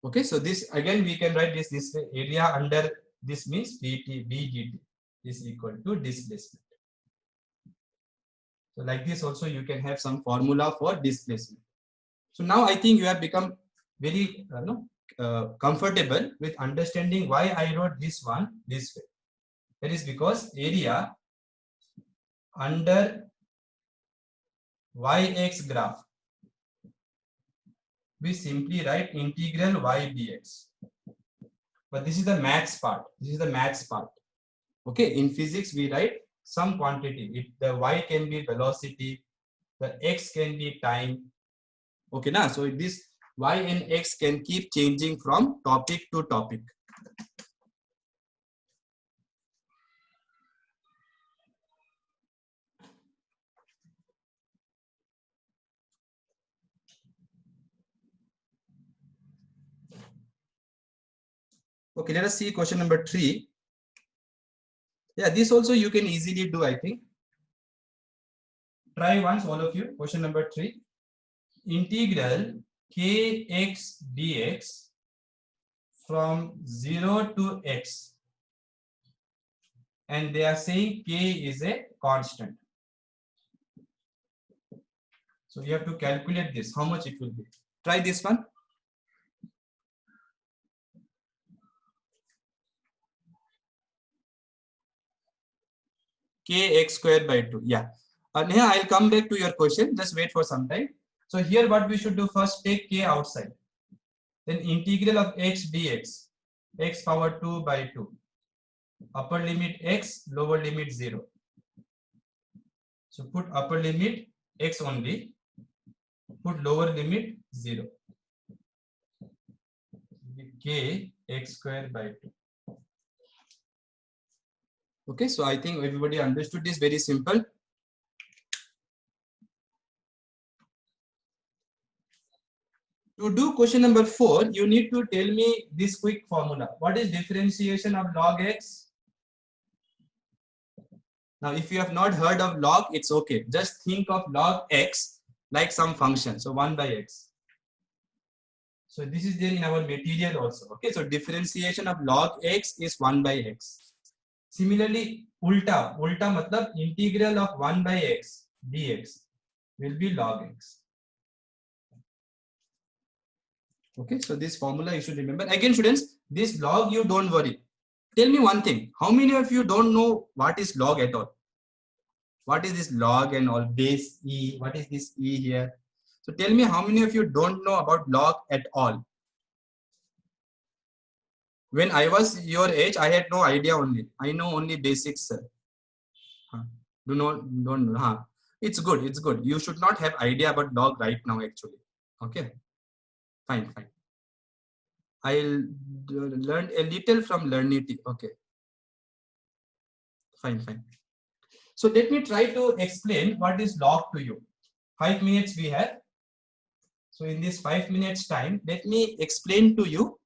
Okay, so this again we can write this way. Area under this means dt bdt is equal to displacement. So like this also you can have some formula for displacement. So now I think you have become very comfortable with understanding why I wrote this one this way. That is because area under yx graph, we simply write integral y dx. But this is the maths part. This is the maths part. Okay, in physics we write some quantity. If the y can be velocity, the x can be time. Okay, now so this y and x can keep changing from topic to topic. Okay, let us see question number 3. Yeah, this also you can easily do, I think. Try once, all of you. Question number 3. Integral kx dx from 0 to x. And they are saying k is a constant. So you have to calculate this, how much it will be. Try this one. Kx square by 2. Yeah. Neha, I'll come back to your question. Just wait for some time. So here what we should do, first take k outside. Then integral of x dx, x power 2 by 2. Upper limit x, lower limit 0. So put upper limit x only. Put lower limit 0. K x square by 2. Okay, so I think everybody understood this. Very simple. To do question number 4, you need to tell me this quick formula. What is differentiation of log x? Now, if you have not heard of log, it's okay. Just think of log x like some function. So 1 by x. So this is there in our material also. Okay, so differentiation of log x is 1 by x. Similarly, ulta matlab integral of 1 by x dx will be log x. Okay, so this formula you should remember. Again, students, this log you don't worry. Tell me one thing. How many of you don't know what is log at all? What is this log and all? Base e. What is this e here? So tell me how many of you don't know about log at all? When I was your age, I had no idea only. I know only basics. Don't know. It's good. It's good. You should not have idea about log right now actually. Okay. Fine. I'll learn a little from Learnity. Okay. Fine. So let me try to explain what is log to you. 5 minutes we have. So in this 5 minutes time, let me explain to you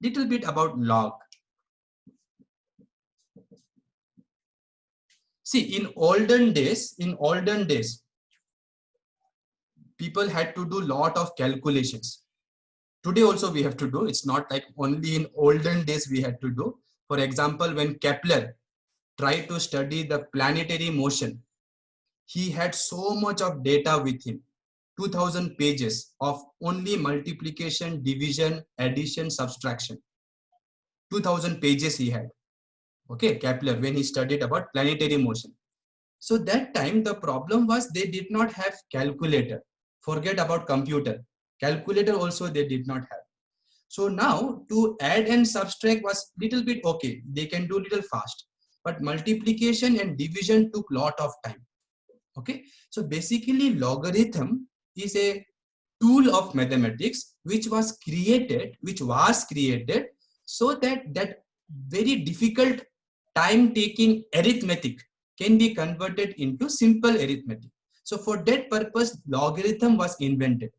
little bit about log. See, in olden days, people had to do lot of calculations. Today also we have to do. It's not like only in olden days we had to do. For example, when Kepler tried to study the planetary motion, he had so much of data with him. 2000 pages of only multiplication, division, addition, subtraction. 2000 pages he had. Okay, Kepler, when he studied about planetary motion. So that time the problem was they did not have calculator. Forget about computer. Calculator also they did not have. So now to add and subtract was little bit okay. They can do little fast. But multiplication and division took lot of time. Okay. So basically logarithm is a tool of mathematics which was created so that very difficult time taking arithmetic can be converted into simple arithmetic. So for that purpose logarithm was invented.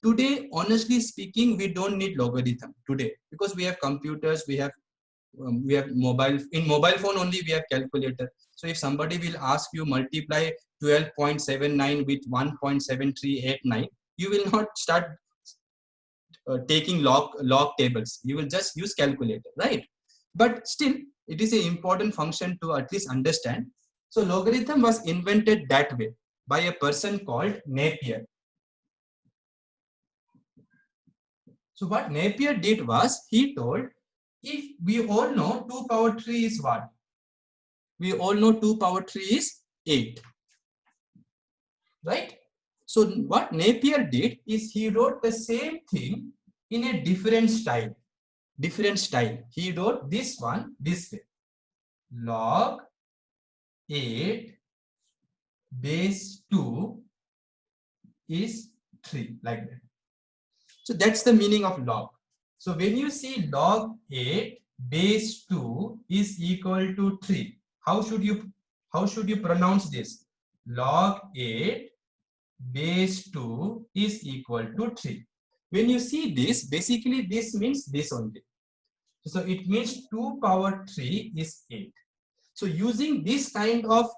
Today, honestly speaking, we don't need logarithm today because we have computers, we have mobile. In mobile phone only we have calculator. So if somebody will ask you multiply 12.79 with 1.7389, you will not start taking log tables. You will just use calculator, right? But still, it is an important function to at least understand. So logarithm was invented that way by a person called Napier. So what Napier did was, he told, if we all know 2 power 3 is what? We all know 2 power 3 is 8. right? So what Napier did is he wrote the same thing in a different style. Different style. He wrote this one this way. Log 8 base 2 is 3, like that. So that's the meaning of log. So when you see log 8 base 2 is equal to 3, how should you pronounce this? Log 8 base 2 is equal to 3. When you see this, basically this means this only. So it means 2 power 3 is 8. So using this kind of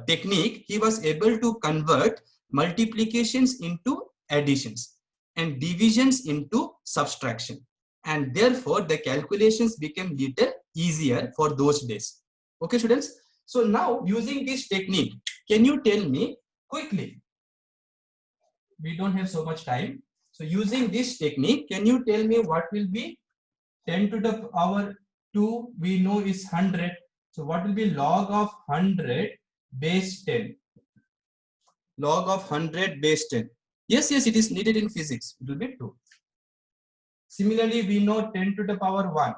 technique, he was able to convert multiplications into additions and divisions into subtraction. And therefore, the calculations became little easier for those days. Okay, students? So now, using this technique, can you tell me quickly? We don't have so much time. So using this technique, can you tell me what will be 10 to the power 2? We know is 100. So what will be log of 100 base 10? Log of 100 base 10. Yes, it is needed in physics. It will be 2. Similarly, we know 10 to the power 1.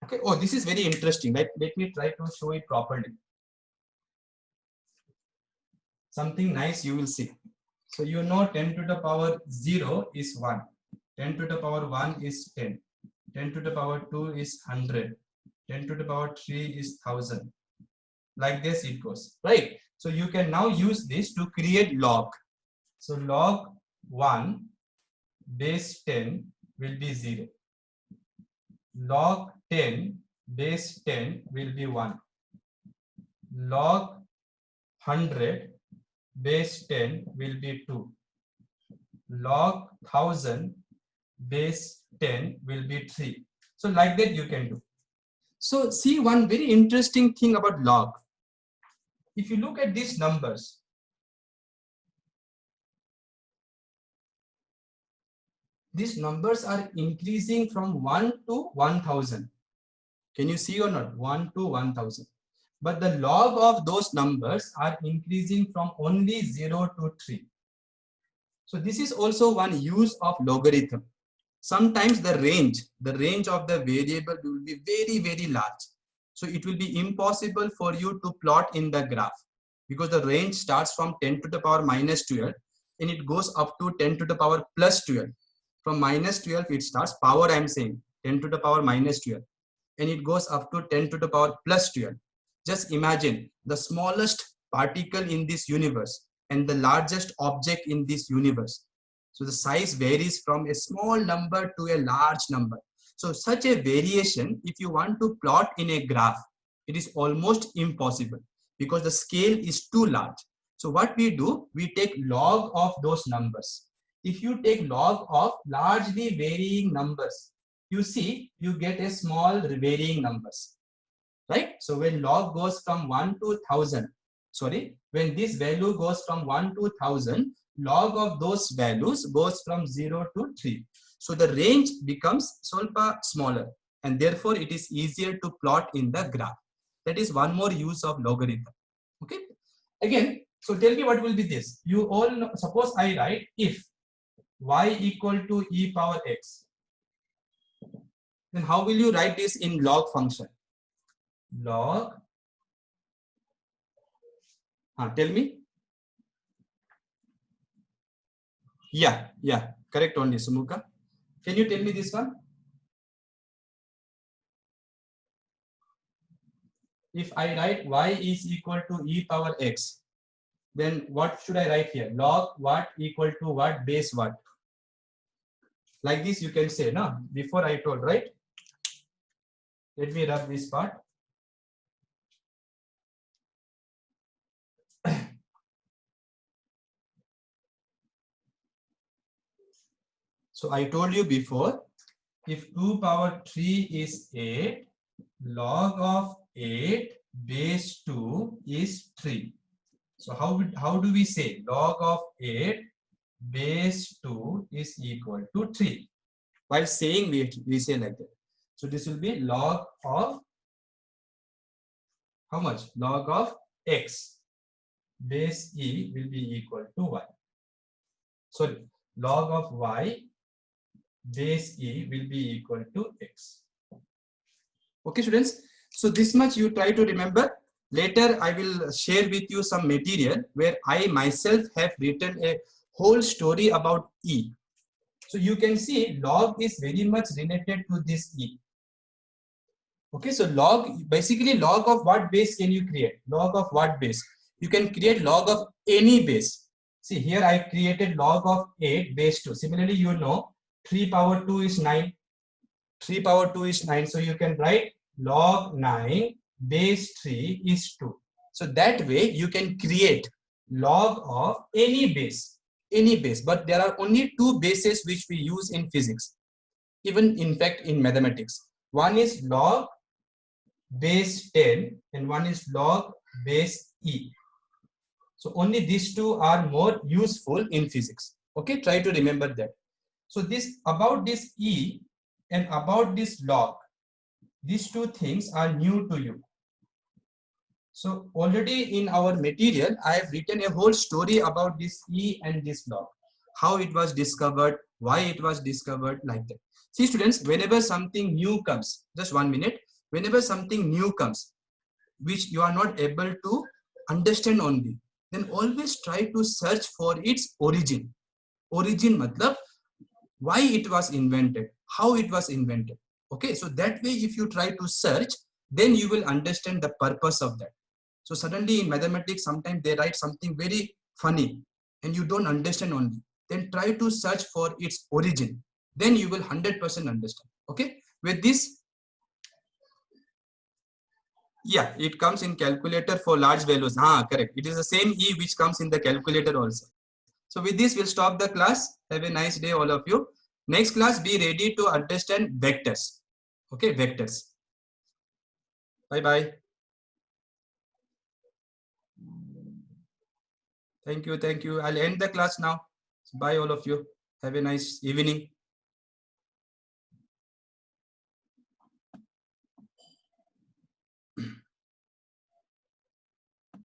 Okay. Oh, this is very interesting. Let me try to show it properly. Something nice you will see. So you know 10 to the power 0 is 1. 10 to the power 1 is 10. 10 to the power 2 is 100. 10 to the power 3 is 1000. Like this it goes, right? So you can now use this to create log. So log 1 base 10 will be 0. Log 10 base 10 will be 1. Log 100 base 10 will be 2. Log 1000 base 10 will be 3. So like that you can do. So see one very interesting thing about log. If you look at these numbers, these numbers are increasing from 1 to 1000. Can you see or not? 1 to 1000. But the log of those numbers are increasing from only 0 to 3. So this is also one use of logarithm. Sometimes the range of the variable will be very, very large. So it will be impossible for you to plot in the graph because the range starts from 10 to the power minus 12 and it goes up to 10 to the power plus 12. From minus 12 it starts, power I am saying 10 to the power minus 12, and it goes up to 10 to the power plus 12. Just imagine the smallest particle in this universe and the largest object in this universe. So the size varies from a small number to a large number. So such a variation, if you want to plot in a graph, it is almost impossible because the scale is too large. So what we do, we take log of those numbers. If you take log of largely varying numbers, you see, you get a small varying numbers, right? So when log goes from 1 to 1000, when this value goes from 1 to 1000, log of those values goes from 0 to 3. So the range becomes smaller and therefore it is easier to plot in the graph. That is one more use of logarithm. Okay. Again, so tell me what will be this. You all know, suppose I write if y equal to e power x. Then how will you write this in log function? Log, tell me. Yeah, correct only, Sumuka. Can you tell me this one? If I write y is equal to e power x, then what should I write here? Log what equal to what base what? Like this you can say, no? Before I told, right? Let me rub this part. So I told you before, if 2 power 3 is 8, log of 8 base 2 is 3. So how do we say log of 8 base 2 is equal to 3? While saying we say like that. So this will be log of how much? Log of x. base e will be equal to y. Sorry, log of y base e will be equal to x. Okay, students. So this much you try to remember. Later, I will share with you some material where I myself have written a whole story about e. So you can see log is very much related to this e. Okay, so log, basically log of what base can you create? Log of what base? You can create log of any base. See here I created log of 8 base 2. Similarly, you know 3 power 2 is 9. 3 power 2 is 9. So you can write log 9 base 3 is 2. So that way you can create log of any base. Any base. But there are only two bases which we use in physics. Even in fact in mathematics. One is log base 10 and one is log base e. So only these two are more useful in physics. Okay, try to remember that. So this about this e and about this log, these two things are new to you. So already in our material, I have written a whole story about this e and this log, how it was discovered, why it was discovered, like that. See students, whenever something new comes, just 1 minute, whenever something new comes, which you are not able to understand only, then always try to search for its origin. Origin matlab why it was invented, how it was invented. Okay, so that way if you try to search, then you will understand the purpose of that. So suddenly in mathematics, sometimes they write something very funny and you don't understand only. Then try to search for its origin. Then you will 100% understand. Okay, with this, yeah, it comes in calculator for large values. Correct. It is the same E which comes in the calculator also. So with this, we'll stop the class. Have a nice day, all of you. Next class, be ready to understand vectors. Okay, vectors. Bye-bye. Thank you. Thank you. I'll end the class now. Bye, all of you. Have a nice evening.